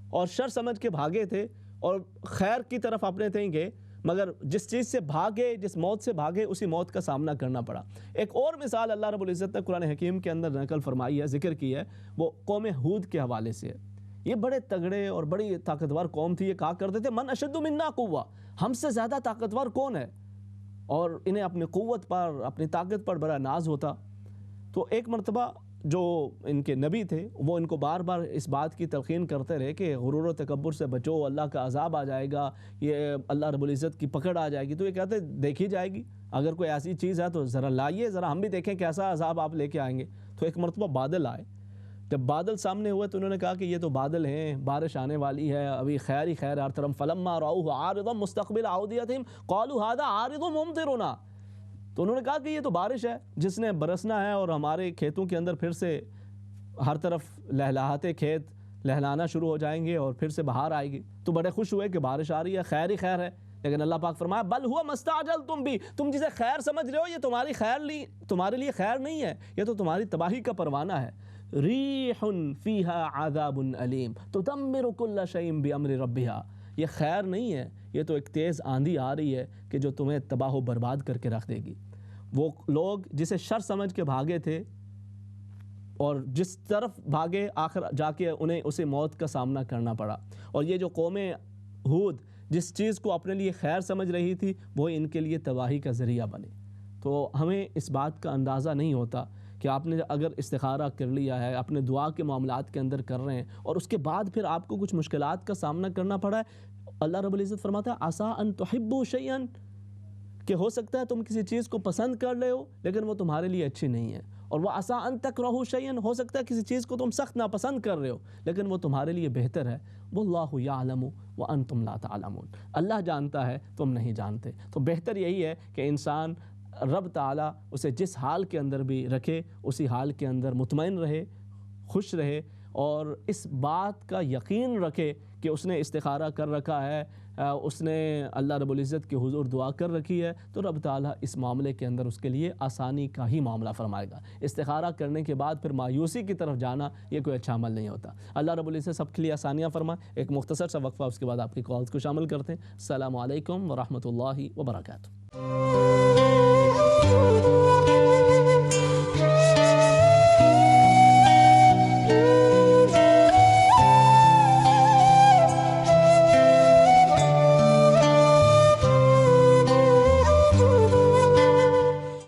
اور شر سمجھ کے بھاگے تھے اور خیر کی طرف اپنے تھے گئے، مگر جس چیز سے بھاگے، جس موت سے بھاگے، اسی موت کا سامنا کرنا پڑا. ایک اور مثال اللہ رب العزت نے قرآن حکیم کے اندر نقل فرمائی ہے، ذکر کی ہے، وہ قوم ہود کے حوالے سے ہے. یہ بڑے تگڑے اور بڑی طاقتور قوم تھی. یہ کہا کرتے تھے من اشد منا قوہ، ہم سے زیادہ طاقتور کون ہے؟ اور انہیں اپنی قوت پر، اپنی طاقت پر بڑا ناز ہوتا. تو ایک مرتبہ جو ان کے نبی تھے وہ ان کو بار بار اس بات کی تلقین کرتے رہے کہ غرور و تکبر سے بچو، اللہ کا عذاب آ جائے گا، یہ اللہ رب العزت کی پکڑ آ جائے گی. تو یہ کہتے دیکھی جائے گی، اگر کوئی ایسی چیز ہے تو ذرا لائیے، ذرا ہم بھی دیکھیں کیسا عذاب آپ لے کے آئیں گے. تو ایک مرتبہ بادل آئے. جب بادل سامنے ہوئے تو انہوں نے کہا کہ یہ تو بادل ہیں، بارش آنے والی ہے، ابھی خیر ہی خیر ہر طرف. فلما رأوه عارضا مستقبل اوديتهم قالوا هذا عارض ممطرنا. تو انہوں نے کہا کہ یہ تو بارش ہے جس نے برسنا ہے اور ہمارے کھیتوں کے اندر پھر سے ہر طرف لہلاتے کھیت لہلانا شروع ہو جائیں گے اور پھر سے بہار آئے گی. تو بڑے خوش ہوئے کہ بارش آ رہی ہے، خیر ہی خیر ہے. لیکن اللہ پاک فرمایا بل ہوا مستعجلتم بھی، تم جسے خیر سمجھ رہے ہو یہ تمہارے لیے خیر نہیں ہے، یہ تو تمہاری تباہی کا پروانہ ہے. ریح فیہا عذاب علیم تدمر کل شیء بامر ربہا. یہ خیر نہیں ہے، یہ تو ایک تیز آندھی آ رہی ہے کہ جو تمہیں تباہ و برباد کر کے رکھ دے گی. وہ لوگ جسے شر سمجھ کے بھاگے تھے اور جس طرف بھاگے آخر جا کے انہیں اسے موت کا سامنا کرنا پڑا. اور یہ جو قوم ہود جس چیز کو اپنے لیے خیر سمجھ رہی تھی وہ ان کے لیے تباہی کا ذریعہ بنے. تو ہمیں اس بات کا اندازہ نہیں ہوتا کہ آپ نے اگر استخارہ کر لیا ہے، اپنے دعا کے معاملات کے اندر کر رہے ہیں اور اس کے بعد پھر آپ کو کچھ مشکلات کا سامنا کرنا پڑا ہے. اللہ رب العزت فرماتا ہے عسیٰ ان تحبوا شیئا، کہ ہو سکتا ہے تم کسی چیز کو پسند کر لے ہو لیکن وہ تمہارے لیے اچھی نہیں ہے. اور وہ عسیٰ ان تکرہوا شیئا، ہو سکتا ہے کسی چیز کو تم سخت ناپسند کر رہے ہو لیکن وہ تمہارے لیے بہتر ہے. واللہ یعلم وانتم لا تعلمون، اللہ جانتا ہے تم نہیں جانتے. تو بہتر یہی ہے کہ انسان رب تعالیٰ اسے جس حال کے اندر بھی رکھے اسی حال کے اندر مطمئن رہے، خوش رہے اور اس بات کا یقین رکھے کہ اس نے استخارہ کر رکھا ہے، اس نے اللہ رب العزت کے حضور دعا کر رکھی ہے تو رب تعالیٰ اس معاملے کے اندر اس کے لیے آسانی کا ہی معاملہ فرمائے گا. استخارہ کرنے کے بعد پھر مایوسی کی طرف جانا یہ کوئی اچھا عمل نہیں ہوتا. اللہ رب العزت سب کے لیے آسانیاں فرمائے. ایک مختصر سا وقفہ، اس کے بعد آپ کی کالز کو شامل کرتے ہیں. السلام علیکم ورحمۃ اللہ وبرکاتہ.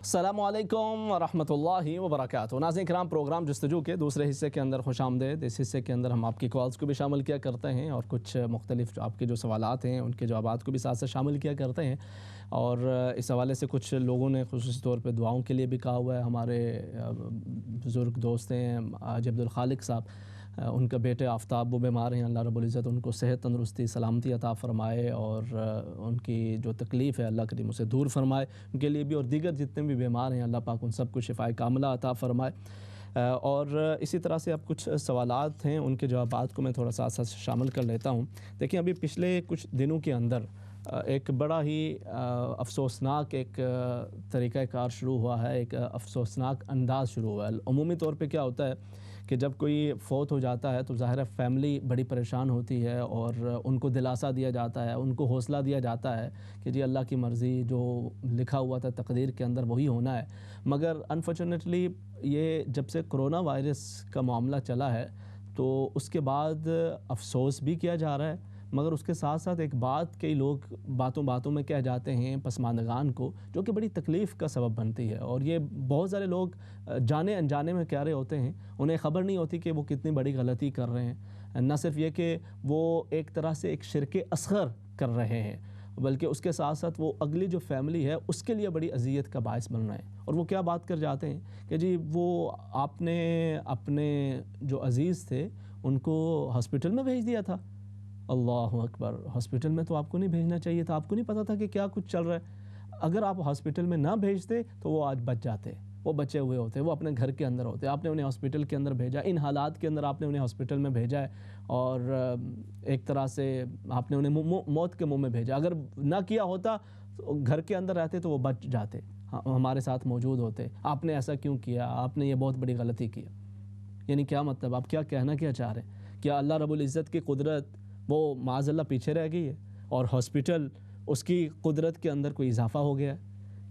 السلام علیکم ورحمۃ اللہ وبرکاتہ. ناظرین کرام، پروگرام جستجو کے دوسرے حصے کے اندر خوش آمدید. اس حصے کے اندر ہم آپ کی کالز کو بھی شامل کیا کرتے ہیں اور کچھ مختلف آپ کے جو سوالات ہیں ان کے جوابات کو بھی ساتھ ساتھ شامل کیا کرتے ہیں. اور اس حوالے سے کچھ لوگوں نے خصوصی طور پہ دعاؤں کے لیے بھی کہا ہوا ہے. ہمارے بزرگ دوست ہیں حاجی عبدالخالق صاحب، ان کا بیٹے آفتاب وہ بیمار ہیں، اللہ رب العزت ان کو صحت تندرستی سلامتی عطا فرمائے اور ان کی جو تکلیف ہے اللہ کریم اسے دور فرمائے ان کے لیے بھی، اور دیگر جتنے بھی بیمار ہیں اللہ پاک ان سب کو شفائے کاملہ عطا فرمائے۔ اور اسی طرح سے اب کچھ سوالات ہیں، ان کے جوابات کو میں تھوڑا سا ساتھ شامل کر لیتا ہوں۔ دیکھیں ابھی پچھلے کچھ دنوں کے اندر ایک بڑا ہی افسوسناک ایک طریقہ کار شروع ہوا ہے، ایک افسوسناک انداز شروع ہوا ہے۔ عمومی طور پہ کیا ہوتا ہے کہ جب کوئی فوت ہو جاتا ہے تو ظاہر ہے فیملی بڑی پریشان ہوتی ہے اور ان کو دلاسا دیا جاتا ہے، ان کو حوصلہ دیا جاتا ہے کہ جی اللہ کی مرضی جو لکھا ہوا تھا تقدیر کے اندر وہی ہونا ہے۔ مگر انفارچونیٹلی یہ جب سے کرونا وائرس کا معاملہ چلا ہے تو اس کے بعد افسوس بھی کیا جا رہا ہے، مگر اس کے ساتھ ساتھ ایک بات کئی لوگ باتوں میں کہہ جاتے ہیں پسماندگان کو، جو کہ بڑی تکلیف کا سبب بنتی ہے۔ اور یہ بہت سارے لوگ جانے انجانے میں کہہ رہے ہوتے ہیں، انہیں خبر نہیں ہوتی کہ وہ کتنی بڑی غلطی کر رہے ہیں۔ نہ صرف یہ کہ وہ ایک طرح سے ایک شرک اصغر کر رہے ہیں، بلکہ اس کے ساتھ ساتھ وہ اگلی جو فیملی ہے اس کے لیے بڑی اذیت کا باعث بن رہے ہیں۔ اور وہ کیا بات کر جاتے ہیں کہ جی وہ آپ نے اپنے جو عزیز تھے ان کو ہاسپٹل میں بھیج دیا تھا۔ اللہ اکبر، ہاسپٹل میں تو آپ کو نہیں بھیجنا چاہیے تھا، آپ کو نہیں پتہ تھا کہ کیا کچھ چل رہا ہے۔ اگر آپ ہاسپٹل میں نہ بھیجتے تو وہ آج بچ جاتے، وہ بچے ہوئے ہوتے، وہ اپنے گھر کے اندر ہوتے، آپ نے انہیں ہاسپٹل کے اندر بھیجا، ان حالات کے اندر آپ نے انہیں ہاسپٹل میں بھیجا ہے اور ایک طرح سے آپ نے انہیں موت کے منہ میں بھیجا۔ اگر نہ کیا ہوتا تو گھر کے اندر رہتے تو وہ بچ جاتے، ہمارے ساتھ موجود ہوتے۔ آپ نے ایسا کیوں کیا؟ آپ نے یہ بہت بڑی غلطی کی۔ یعنی کیا مطلب؟ آپ کیا کہنا کیا چاہ رہے ہیں؟ کیا اللہ رب العزت کی قدرت وہ معاذ اللہ پیچھے رہ گئی ہے اور ہاسپٹل اس کی قدرت کے اندر کوئی اضافہ ہو گیا ہے؟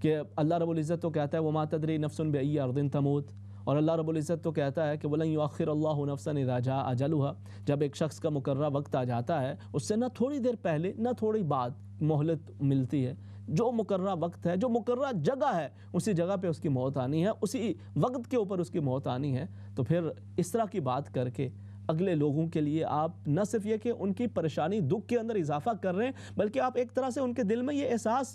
کہ اللہ رب العزت تو کہتا ہے وَمَا تَدْرِي نَفْسٌ بِأَيِّ أَرْضٍ تَمُوتُ، اور اللہ رب العزت تو کہتا ہے کہ وَلَن يُؤَخِّرَ اللَّهُ نَفْسًا إِذَا جَاءَ أَجَلُهَا، جب ایک شخص کا مقررہ وقت آ جاتا ہے اس سے نہ تھوڑی دیر پہلے نہ تھوڑی بعد مہلت ملتی ہے۔ جو مقررہ وقت ہے، جو مقررہ جگہ ہے، اسی جگہ پہ اس کی موت آنی ہے، اسی وقت کے اوپر اس کی موت آنی ہے۔ تو پھر اس طرح کی بات کر کے اگلے لوگوں کے لیے آپ نہ صرف یہ کہ ان کی پریشانی دکھ کے اندر اضافہ کر رہے ہیں، بلکہ آپ ایک طرح سے ان کے دل میں یہ احساس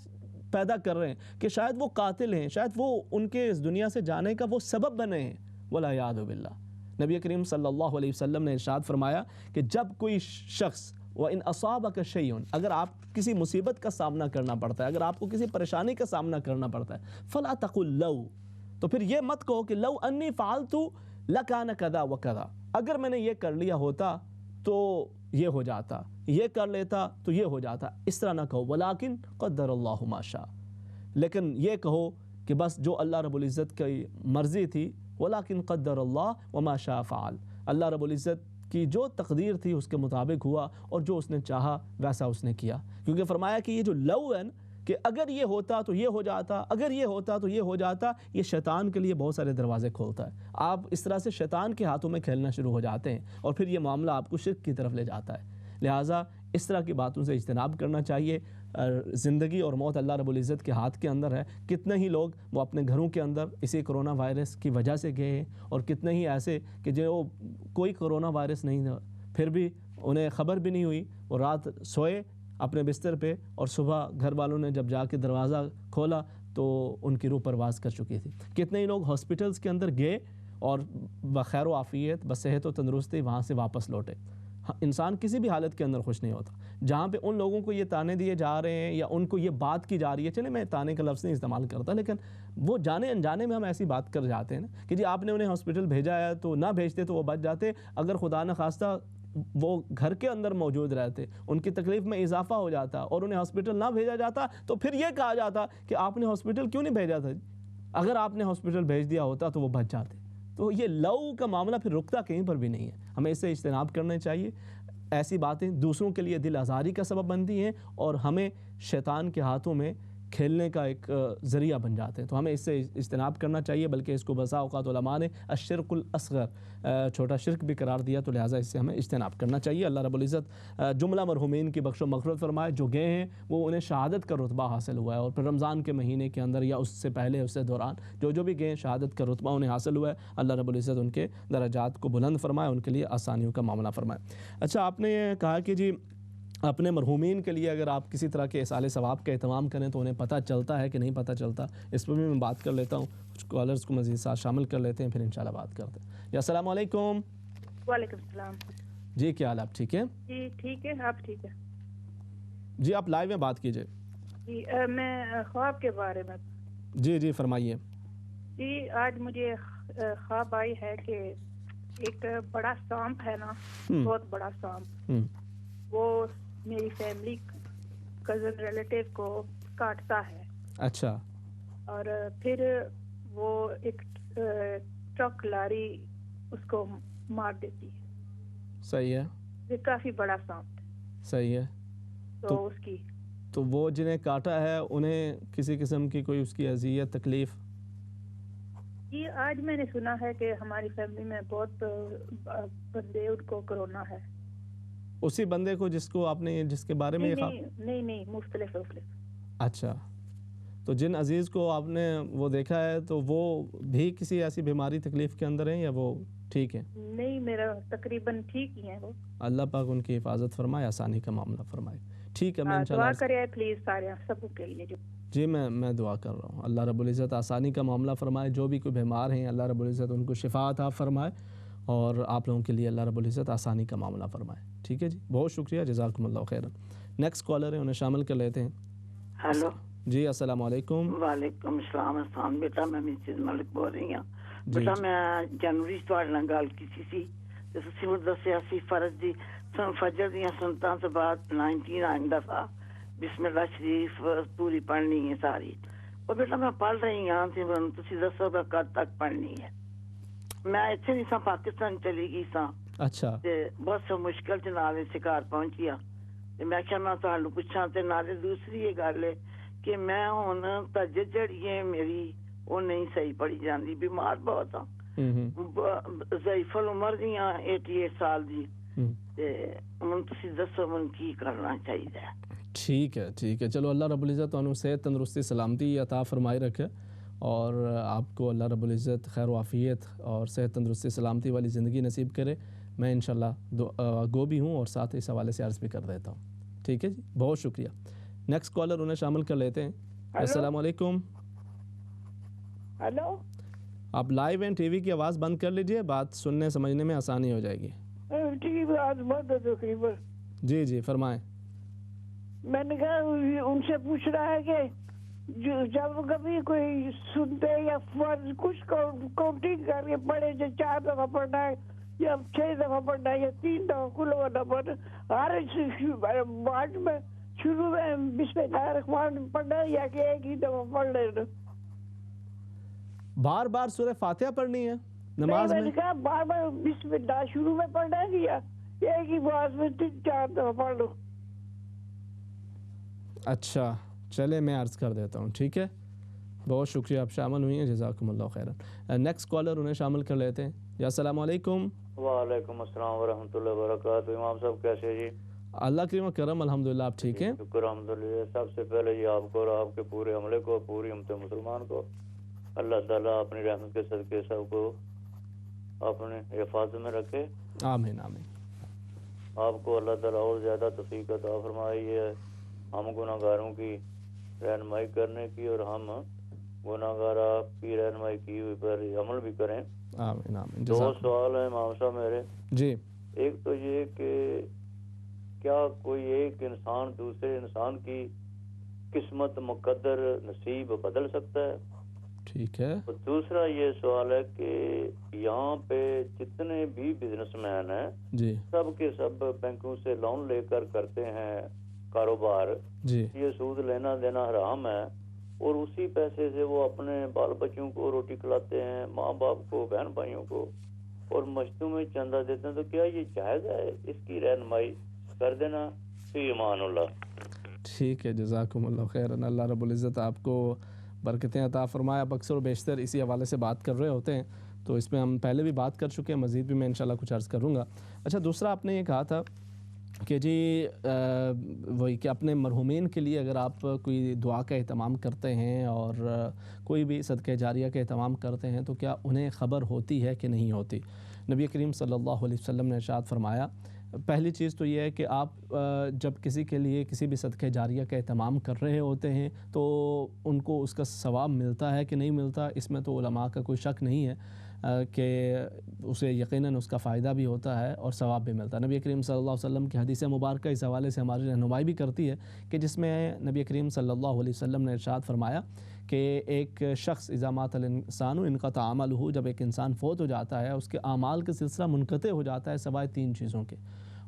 پیدا کر رہے ہیں کہ شاید وہ قاتل ہیں، شاید وہ ان کے اس دنیا سے جانے کا وہ سبب بنے ہیں۔ والعیاذ باللہ۔ نبی کریم صلی اللہ علیہ وسلم نے ارشاد فرمایا کہ جب کوئی شخص وَإِنْ أَصَابَكَ شَيْءٌ، اگر آپ کسی مصیبت کا سامنا کرنا پڑتا ہے، اگر آپ کو کسی پریشانی کا سامنا کرنا پڑتا ہے، فَلَا تَقُلْ لَوْ، تو پھر یہ مت کہو کہ لَوْ أَنِّي فَعَلْتُ لَكَانَ كَذَا وَكَذَا، اگر میں نے یہ کر لیا ہوتا تو یہ ہو جاتا، یہ کر لیتا تو یہ ہو جاتا۔ اس طرح نہ کہو، وَلَكِنْ قَدَّرَ اللَّهُ مَا شَاءَ، لیکن یہ کہو کہ بس جو اللہ رب العزت کی مرضی تھی، وَلَكِنْ قَدَّرَ اللَّهُ وَمَا شَاءَ فَعَلَ، اللہ رب العزت کی جو تقدیر تھی اس کے مطابق ہوا اور جو اس نے چاہا ویسا اس نے کیا۔ کیونکہ فرمایا کہ یہ جو لو ہے کہ اگر یہ ہوتا تو یہ ہو جاتا، اگر یہ ہوتا تو یہ ہو جاتا، یہ شیطان کے لیے بہت سارے دروازے کھولتا ہے۔ آپ اس طرح سے شیطان کے ہاتھوں میں کھیلنا شروع ہو جاتے ہیں اور پھر یہ معاملہ آپ کو شرک کی طرف لے جاتا ہے۔ لہٰذا اس طرح کی باتوں سے اجتناب کرنا چاہیے۔ زندگی اور موت اللہ رب العزت کے ہاتھ کے اندر ہے۔ کتنے ہی لوگ وہ اپنے گھروں کے اندر اسی کرونا وائرس کی وجہ سے گئے ہیں، اور کتنے ہی ایسے کہ جو کوئی کرونا وائرس نہیں تھا پھر بھی انہیں خبر بھی نہیں ہوئی، وہ رات سوئے اپنے بستر پہ اور صبح گھر والوں نے جب جا کے دروازہ کھولا تو ان کی روح پرواز کر چکی تھی۔ کتنے ہی لوگ ہاسپٹلس کے اندر گئے اور بخیر و عافیت بصحت و تندرستی وہاں سے واپس لوٹے۔ انسان کسی بھی حالت کے اندر خوش نہیں ہوتا۔ جہاں پہ ان لوگوں کو یہ تانے دیے جا رہے ہیں یا ان کو یہ بات کی جا رہی ہے، چلے میں تانے کا لفظ نہیں استعمال کرتا، لیکن وہ جانے انجانے میں ہم ایسی بات کر جاتے ہیں نا کہ جی آپ نے انہیں ہاسپٹل بھیجا ہے تو نہ بھیجتے تو وہ بچ جاتے، اگر خدا نخواستہ وہ گھر کے اندر موجود رہتے، ان کی تکلیف میں اضافہ ہو جاتا اور انہیں ہاسپٹل نہ بھیجا جاتا تو پھر یہ کہا جاتا کہ آپ نے ہاسپٹل کیوں نہیں بھیجا تھا؟ اگر آپ نے ہاسپٹل بھیج دیا ہوتا تو وہ بچ جاتے۔ تو یہ لو کا معاملہ پھر رکتا کہیں پر بھی نہیں ہے، ہمیں اس سے اجتناب کرنا چاہیے۔ ایسی باتیں دوسروں کے لیے دل آزاری کا سبب بنتی ہیں اور ہمیں شیطان کے ہاتھوں میں کھیلنے کا ایک ذریعہ بن جاتے ہیں، تو ہمیں اس سے اجتناب کرنا چاہیے، بلکہ اس کو بسا اوقات علماء نے الشرک الاصغر، چھوٹا شرک بھی قرار دیا، تو لہٰذا اس سے ہمیں اجتناب کرنا چاہیے۔ اللہ رب العزت جملہ مرحومین کی بخش و مغفرت فرمائے، جو گئے ہیں وہ انہیں شہادت کا رتبہ حاصل ہوا ہے، اور پھر رمضان کے مہینے کے اندر یا اس سے پہلے اس سے دوران جو بھی گئے شہادت کا رتبہ انہیں حاصل ہوا ہے، اللہ رب العزت ان کے درجات کو بلند فرمائے، ان کے لیے آسانیوں کا معاملہ فرمائے۔ اچھا، آپ نے یہ کہا کہ جی اپنے مرحومین کے لیے اگر آپ کسی طرح کے اصال ثواب کا اہتمام کریں تو انہیں پتہ چلتا ہے کہ نہیں پتہ چلتا، اس پر بھی میں بات کر لیتا ہوں، کچھ کالرز کو مزید ساتھ شامل کر لیتے ہیں، پھر انشاءاللہ بات کرتے ہیں۔ السلام علیکم۔ وعلیکم السلام جی کیا حال آپ ٹھیک ہیں؟ جی ٹھیک ہے آپ ٹھیک ہے جی آپ لائیو میں بات کیجئے. جی میں خواب کے بارے میں جی فرمائیے. جی آج مجھے خواب آئی ہے کہ ایک بڑا سانپ ہے نا بہت بڑا سانپ وہ میری فیملی کزن ریلیٹیو کو کاٹتا ہے. اچھا. اور پھر وہ ایک ٹرک لاری اس کو مار دیتی ہے. صحیح ہے. یہ کافی بڑا سانپ ہے. صحیح ہے. تو اس کی تو وہ جنہیں کاٹا ہے انہیں کسی قسم کی کوئی اس کی اذیت تکلیف؟ جی آج میں نے سنا ہے کہ ہماری فیملی میں بہت بندے ان کو کرونا ہے. اسی بندے کو جس کو آپ نے جس کے بارے میں یہ نہیں مختلف. اچھا. تو جن عزیز کو آپ نے وہ دیکھا ہے تو وہ بھی کسی ایسی بیماری تکلیف کے اندر ہیں یا وہ ٹھیک ہیں؟ نہیں میرا تقریباً ٹھیک ہی ہیں وہ. اللہ پاک ان کی حفاظت فرمائے، آسانی کا معاملہ فرمائے. ٹھیک ہے. میں دعا کرے پلیز سارے سب کے لیے. جی میں دعا کر رہا ہوں. اللہ رب العزت آسانی کا معاملہ فرمائے. جو بھی کوئی بیمار ہیں اللہ رب العزت ان کو شفا عطا فرمائے اور آپ لوگوں کے لیے اللہ رب العزت آسانی کا معاملہ فرمائے. ٹھیک ہے جی. بہت شکریہ. جزاکم اللہ خیرا. نیکسٹ کالر ہے انہیں شامل کر لیتے ہیں. ہیلو جی السلام علیکم. وعلیکم السلام. احسان بیٹا میں مسز ملک بول رہی ہوں. بیٹا میں جنوری تواڈے نال گل کیتی سی تے تسی مجھے دسیا سی فرض دی فجر دیاں سنتاں تو بعد 99 دفعہ بسم اللہ شریف پوری پڑھنی ہے ساری. اور بیٹا میں پڑھ رہی ہوں تے تسی دسو کہ کد تک پڑھنی ہے. میں ایتھے نہیں سا پاکستان چلی گئی سا. اچھا. تے بس مشکل چ نال شکار پہنچیا تے میں کہ میں تانوں پوچھاں تے نال دوسری یہ گل ہے کہ میں ہن تہجد جڑی ہے میری وہ نہیں صحیح پڑھی جاندی. بیمار بہت ہاں. ضعیف العمر دی ہاں 88 سال دی. تے ہن تسی دسو من کی کرنا چاہیے. ٹھیک ہے. چلو اللہ رب العزت تانوں صحت تندرستی سلامتی عطا فرمائے رکھے اور آپ کو اللہ رب العزت خیر و عافیت اور صحت تندرستی سلامتی والی زندگی نصیب کرے. میں انشاءاللہ گو بھی ہوں اور ساتھ اس حوالے سے عرض بھی کر دیتا ہوں. ٹھیک ہے جی. بہت شکریہ. نیکسٹ کالر انہیں شامل کر لیتے ہیں. السلام علیکم. ہیلو. آپ لائیو ہیں. ٹی وی کی آواز بند کر لیجئے. بات سننے سمجھنے میں آسانی ہو جائے گی. ٹی وی آواز بند ہے تقریباً. جی فرمائیں. میں نے کہا ان سے پوچھ رہا ہے کہ جب کبھی کوئی سنتے یا فرض کچھ کاؤنٹنگ کر کے پڑھے جو 4 دفعہ پڑھنا ہے یا 6 دفعہ پڑھنا ہے یا 3 دفعہ کل ہونا پڑھنا ہر بات میں شروع میں بسم اللہ الرحمن پڑھنا ہے یا کہ ایک ہی دفعہ پڑھ لینا. بار بار سورہ فاتحہ پڑھنی ہے نماز میں؟ میں نے کہا بار بار بسم اللہ شروع میں پڑھنا ہے یا ایک ہی بات میں 3-4 دفعہ پڑھ لو. اچھا چلے میں عرض کر دیتا ہوں. ٹھیک ہے. بہت شکریہ آپ شامل ہوئی ہیں. جزاکم اللہ خیرا. نیکسٹ کالر انہیں شامل کر لیتے ہیں. یا السلام علیکم. وعلیکم السلام ورحمۃ اللہ وبرکاتہ. امام صاحب کیسے جی؟ اللہ کریم و کرم الحمدللہ. آپ ٹھیک ہیں؟ شکر الحمدللہ. سب سے پہلے جی آپ کو اور آپ کے پورے عملے کو پوری امت مسلمان کو اللہ تعالیٰ اپنی رحمت کے صدقے سب کو اپنے حفاظت میں رکھے. آمین. آپ کو اللہ تعالیٰ اور زیادہ توفیق عطا فرمائی ہے ہم گناہ گاروں کی رہنمائی کرنے کی اور ہم گناہ گار آپ کی رہنمائی کی ہوئی پر عمل بھی کریں. آمین. 2 سوال ہیں امام صاحب میرے. جی. ایک تو یہ کہ کیا کوئی ایک انسان دوسرے انسان کی قسمت مقدر نصیب بدل سکتا ہے؟ ٹھیک ہے. اور دوسرا یہ سوال ہے کہ یہاں پہ جتنے بھی بزنس مین ہیں جی سب کے سب بینکوں سے لون لے کر کرتے ہیں کاروبار. جی. یہ سود لینا دینا حرام ہے اور اسی پیسے سے وہ اپنے بال بچوں کو روٹی کھلاتے ہیں, ماں باپ کو, بہن بھائیوں کو, اور مشتوں میں چندہ دیتے ہیں. تو کیا یہ جائز ہے؟ اس کی رہنمائی کر دینا. فی امان اللہ. ٹھیک ہے. جزاکم اللہ خیرا. اللہ رب العزت آپ کو برکتیں عطا فرمائے. آپ اکثر و بیشتر اسی حوالے سے بات کر رہے ہوتے ہیں تو اس میں ہم پہلے بھی بات کر چکے ہیں, مزید بھی میں انشاءاللہ کچھ عرض کروں گا. اچھا دوسرا آپ نے یہ کہا تھا کہ جی وہی کہ اپنے مرحومین کے لیے اگر آپ کوئی دعا کا اہتمام کرتے ہیں اور کوئی بھی صدقہ جاریہ کا اہتمام کرتے ہیں تو کیا انہیں خبر ہوتی ہے کہ نہیں ہوتی؟ نبی کریم صلی اللہ علیہ وسلم نے ارشاد فرمایا پہلی چیز تو یہ ہے کہ آپ جب کسی کے لیے کسی بھی صدقہ جاریہ کا اہتمام کر رہے ہوتے ہیں تو ان کو اس کا ثواب ملتا ہے کہ نہیں ملتا, اس میں تو علماء کا کوئی شک نہیں ہے. کہ اسے یقیناً اس کا فائدہ بھی ہوتا ہے اور ثواب بھی ملتا ہے۔ نبی کریم صلی اللہ علیہ وسلم کی حدیث مبارکہ اس حوالے سے ہماری رہنمائی بھی کرتی ہے کہ جس میں نبی کریم صلی اللہ علیہ وسلم نے ارشاد فرمایا کہ ایک شخص اذا مات الانسان انقطع عملہ، جب ایک انسان فوت ہو جاتا ہے اس کے اعمال کا سلسلہ منقطع ہو جاتا ہے سوائے 3 چیزوں کے،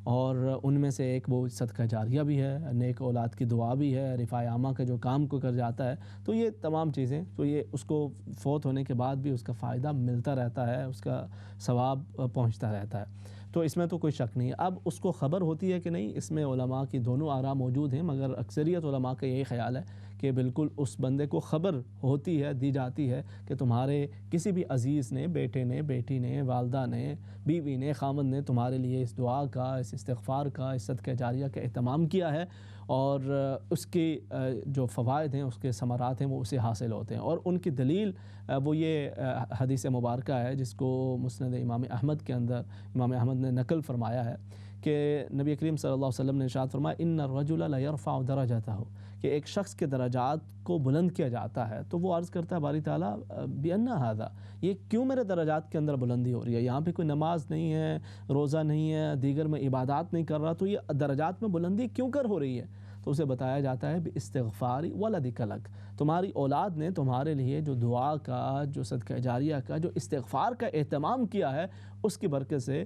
اور ان میں سے ایک وہ صدقہ جاریہ بھی ہے، نیک اولاد کی دعا بھی ہے، رفاع عامہ کا جو کام کو کر جاتا ہے، تو یہ تمام چیزیں تو یہ اس کو فوت ہونے کے بعد بھی اس کا فائدہ ملتا رہتا ہے، اس کا ثواب پہنچتا رہتا ہے، تو اس میں تو کوئی شک نہیں ہے۔ اب اس کو خبر ہوتی ہے کہ نہیں، اس میں علماء کی دونوں آراء موجود ہیں، مگر اکثریت علماء کا یہی خیال ہے کہ بالکل اس بندے کو خبر ہوتی ہے، دی جاتی ہے کہ تمہارے کسی بھی عزیز نے، بیٹے نے، بیٹی نے، والدہ نے، بیوی نے، خامند نے تمہارے لیے اس دعا کا، اس استغفار کا، اس صدقہ جاریہ کا اہتمام کیا ہے، اور اس کی جو فوائد ہیں، اس کے ثمرات ہیں، وہ اسے حاصل ہوتے ہیں۔ اور ان کی دلیل وہ یہ حدیث مبارکہ ہے جس کو مسند امام احمد کے اندر امام احمد نے نقل فرمایا ہے کہ نبی کریم صلی اللہ علیہ وسلم نے ارشاد فرمایا ان الرجل لیرفع درجتہ، کہ ایک شخص کے درجات کو بلند کیا جاتا ہے، تو وہ عرض کرتا ہے باری تعالیٰ بأن ھذا، یہ کیوں میرے درجات کے اندر بلندی ہو رہی ہے؟ یہاں پہ کوئی نماز نہیں ہے، روزہ نہیں ہے، دیگر میں عبادات نہیں کر رہا، تو یہ درجات میں بلندی کیوں کر ہو رہی ہے؟ تو اسے بتایا جاتا ہے باستغفار ولدک لک، تمہاری اولاد نے تمہارے لیے جو دعا کا، جو صدقہ جاریہ کا، جو استغفار کا اہتمام کیا ہے، اس کی برکت سے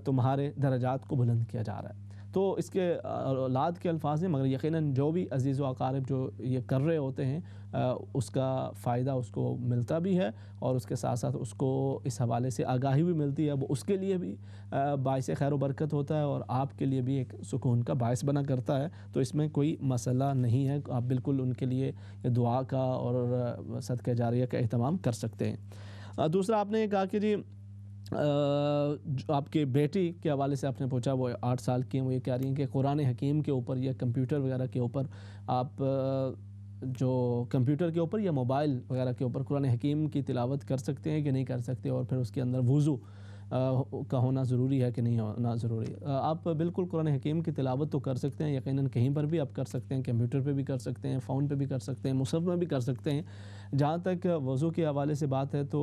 تمہارے درجات کو بلند کیا جا رہا ہے۔ تو اس کے اولاد کے الفاظ ہیں، مگر یقیناً جو بھی عزیز و اقارب جو یہ کر رہے ہوتے ہیں اس کا فائدہ اس کو ملتا بھی ہے، اور اس کے ساتھ ساتھ اس کو اس حوالے سے آگاہی بھی ملتی ہے، وہ اس کے لیے بھی باعث خیر و برکت ہوتا ہے، اور آپ کے لیے بھی ایک سکون کا باعث بنا کرتا ہے، تو اس میں کوئی مسئلہ نہیں ہے، آپ بالکل ان کے لیے دعا کا اور صدقہ جاریہ کا اہتمام کر سکتے ہیں۔ دوسرا آپ نے یہ کہا کہ جی جو آپ کے بیٹی کے حوالے سے آپ نے پوچھا، وہ 8 سال کی ہیں، وہ یہ کہہ رہی ہیں کہ قرآن حکیم کے اوپر یا کمپیوٹر وغیرہ کے اوپر آپ جو کمپیوٹر کے اوپر یا موبائل وغیرہ کے اوپر قرآن حکیم کی تلاوت کر سکتے ہیں کہ نہیں کر سکتے، اور پھر اس کے اندر وضو کا ہونا ضروری ہے کہ نہیں ہونا ضروری۔ آپ بالکل قرآن حکیم کی تلاوت تو کر سکتے ہیں، یقیناً کہیں پر بھی آپ کر سکتے ہیں، کمپیوٹر پہ بھی کر سکتے ہیں، فون پہ بھی کر سکتے ہیں، مصحف میں بھی کر سکتے ہیں۔ جہاں تک وضو کے حوالے سے بات ہے تو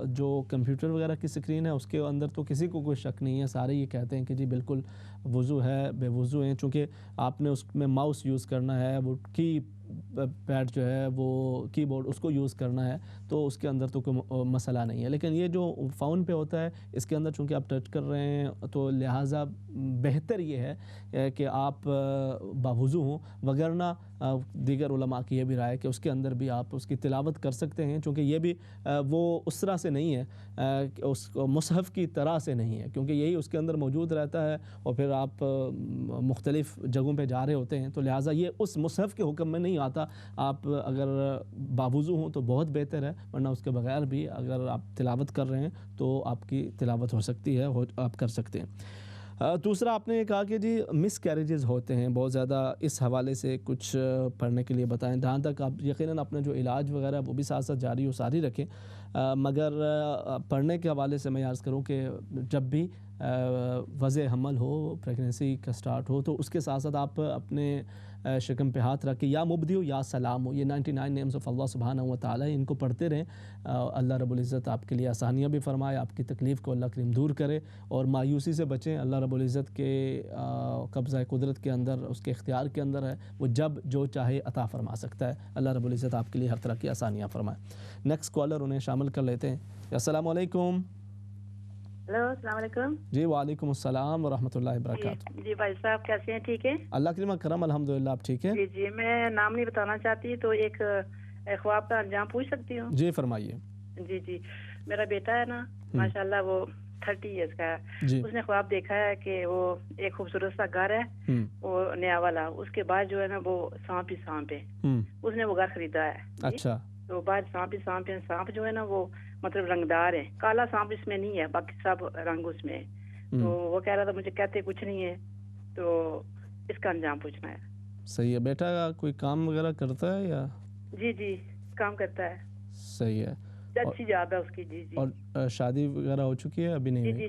جو کمپیوٹر وغیرہ کی سکرین ہے اس کے اندر تو کسی کو کوئی شک نہیں ہے، سارے یہ کہتے ہیں کہ جی بالکل وضو ہے، بے وضو ہیں، چونکہ آپ نے اس میں ماؤس یوز کرنا ہے، وہ کی پیڈ جو ہے وہ کی بورڈ اس کو یوز کرنا ہے، تو اس کے اندر تو کوئی مسئلہ نہیں ہے۔ لیکن یہ جو فون پہ ہوتا ہے اس کے اندر چونکہ آپ ٹچ کر رہے ہیں، تو لہٰذا بہتر یہ ہے کہ آپ باوضو ہوں، وگرنہ دیگر علماء کی یہ بھی رائے کہ اس کے اندر بھی آپ اس کی تلاوت کر سکتے ہیں، چونکہ یہ بھی وہ اس طرح سے نہیں ہے، اس مصحف کی طرح سے نہیں ہے، کیونکہ یہی اس کے اندر موجود رہتا ہے، اور پھر آپ مختلف جگہوں پہ جا رہے ہوتے ہیں، تو لہٰذا یہ اس مصحف کے حکم میں نہیں آتا۔ آپ اگر باوضو ہوں تو بہت بہتر ہے، ورنہ اس کے بغیر بھی اگر آپ تلاوت کر رہے ہیں تو آپ کی تلاوت ہو سکتی ہے، آپ کر سکتے ہیں۔ دوسرا آپ نے یہ کہا کہ جی مس کیریجز ہوتے ہیں بہت زیادہ، اس حوالے سے کچھ پڑھنے کے لیے بتائیں۔ جہاں تک آپ یقیناً اپنا جو علاج وغیرہ وہ بھی ساتھ ساتھ جاری و ساری رکھیں، مگر پڑھنے کے حوالے سے میں عرض کروں کہ جب بھی وضع حمل ہو، پریگننسی کا سٹارٹ ہو، تو اس کے ساتھ ساتھ آپ اپنے شکم پہ ہاتھ رکھ کے یا مبدیو یا سلام ہو، یہ 99 نیمز آف اللہ سبحانہ و تعالی، ان کو پڑھتے رہیں۔ اللہ رب العزت آپ کے لیے آسانیاں بھی فرمائے، آپ کی تکلیف کو اللہ کریم دور کرے، اور مایوسی سے بچیں۔ اللہ رب العزت کے قبضہ قدرت کے اندر، اس کے اختیار کے اندر ہے، وہ جب جو چاہے عطا فرما سکتا ہے۔ اللہ رب العزت آپ کے لیے ہر طرح کی آسانیاں فرمائے۔ نیکسٹ کالر انہیں شامل کر لیتے ہیں۔ السلام علیکم۔ ہیلو، السلام علیکم۔ جی وعلیکم السلام ورحمۃ اللہ وبرکاتہ۔ جی بھائی صاحب کیسے ہیں؟ ٹھیک ہے، اللہ کریم کرم، الحمدللہ، آپ ٹھیک ہیں؟ جی میں نام نہیں بتانا چاہتی، تو ایک خواب کا انجام پوچھ سکتی ہوں؟ جی فرمائیے۔ جی میرا بیٹا ہے نا، ماشاءاللہ وہ 30 ایئرس کا ہے، اس نے خواب دیکھا ہے کہ وہ ایک خوبصورت سا گھر ہے، وہ نیا والا، اس کے بعد جو ہے نا وہ سانپ ہی سانپ ہے، اس نے وہ گھر خریدا ہے۔ اچھا۔ تو بعد سانپ ہی سانپ ہے، سانپ جو ہے نا وہ مطلب رنگدار ہے، کالا سانپ اس میں نہیں ہے، باقی سب رنگ اس میں ہے۔ تو وہ کہہ رہا تھا مجھے کہتے کچھ نہیں ہے، تو اس کا انجام پوچھنا ہے۔ صحیح ہے۔ بیٹا کوئی کام وغیرہ کرتا ہے یا؟ جی کام کرتا ہے۔ صحیح ہے۔ اچھی جاب ہے اس کی۔ جی اور شادی وغیرہ ہو چکی ہے ابھی نہیں؟ جی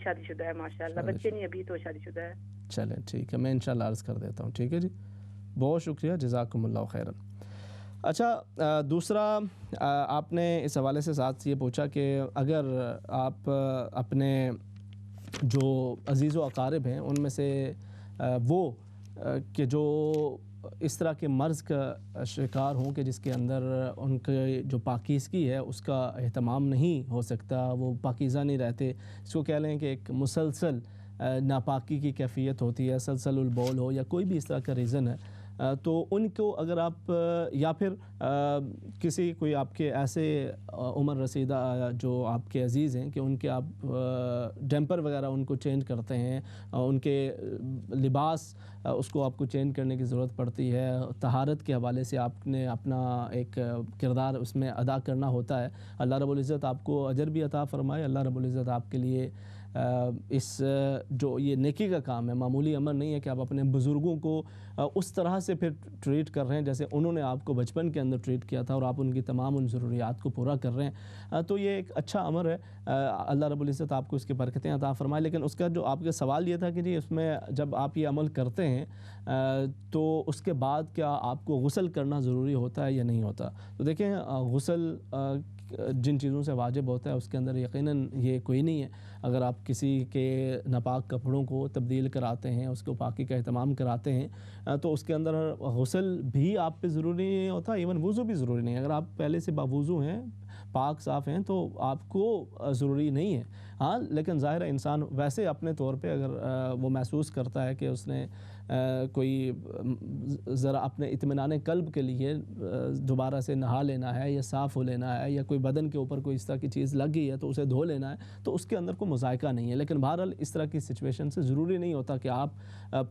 شادی شدہ ہے ماشاءاللہ، بچے نہیں ابھی، تو شادی شدہ ہے۔ چلیں ٹھیک ہے، میں انشاءاللہ عرض کر دیتا ہوں۔ ٹھیک ہے جی، بہت شکریہ، جزاکم اللہ خیرا۔ اچھا، دوسرا آپ نے اس حوالے سے ساتھ یہ پوچھا کہ اگر آپ اپنے جو عزیز و اقارب ہیں ان میں سے وہ کہ جو اس طرح کے مرض کا شکار ہوں کہ جس کے اندر ان کے جو پاکیزگی ہے اس کا اہتمام نہیں ہو سکتا، وہ پاکیزہ نہیں رہتے، اس کو کہہ لیں کہ ایک مسلسل ناپاکی کی کیفیت ہوتی ہے، سلسل البول ہو یا کوئی بھی اس طرح کا ریزن ہے، تو ان کو اگر آپ یا پھر کسی کوئی آپ کے ایسے عمر رسیدہ جو آپ کے عزیز ہیں کہ ان کے آپ ڈیمپر وغیرہ ان کو چینج کرتے ہیں، ان کے لباس اس کو آپ کو چینج کرنے کی ضرورت پڑتی ہے، طہارت کے حوالے سے آپ نے اپنا ایک کردار اس میں ادا کرنا ہوتا ہے، اللہ رب العزت آپ کو اجر بھی عطا فرمائے، اللہ رب العزت آپ کے لیے اس جو یہ نیکی کا کام ہے، معمولی امر نہیں ہے کہ آپ اپنے بزرگوں کو اس طرح سے پھر ٹریٹ کر رہے ہیں جیسے انہوں نے آپ کو بچپن کے اندر ٹریٹ کیا تھا اور آپ ان کی تمام ان ضروریات کو پورا کر رہے ہیں، تو یہ ایک اچھا امر ہے، اللہ رب العزت آپ کو اس کی برکتیں عطا فرمائے۔ لیکن اس کا جو آپ کا سوال یہ تھا کہ جی اس میں جب آپ یہ عمل کرتے ہیں تو اس کے بعد کیا آپ کو غسل کرنا ضروری ہوتا ہے یا نہیں ہوتا؟ تو دیکھیں، غسل جن چیزوں سے واجب ہوتا ہے اس کے اندر یقیناً یہ کوئی نہیں ہے۔ اگر آپ کسی کے ناپاک کپڑوں کو تبدیل کراتے ہیں، اس کو پاکی کا اہتمام کراتے ہیں، تو اس کے اندر غسل بھی آپ پہ ضروری نہیں ہوتا، ایون وضو بھی ضروری نہیں ہے۔ اگر آپ پہلے سے باوضو ہیں، پاک صاف ہیں، تو آپ کو ضروری نہیں ہے۔ ہاں لیکن ظاہر ہے انسان ویسے اپنے طور پہ اگر وہ محسوس کرتا ہے کہ اس نے کوئی ذرا اپنے اطمینان قلب کے لیے دوبارہ سے نہا لینا ہے یا صاف ہو لینا ہے یا کوئی بدن کے اوپر کوئی اس طرح کی چیز لگ گئی ہے تو اسے دھو لینا ہے، تو اس کے اندر کوئی مذائقہ نہیں ہے۔ لیکن بہرحال اس طرح کی سچویشن سے ضروری نہیں ہوتا کہ آپ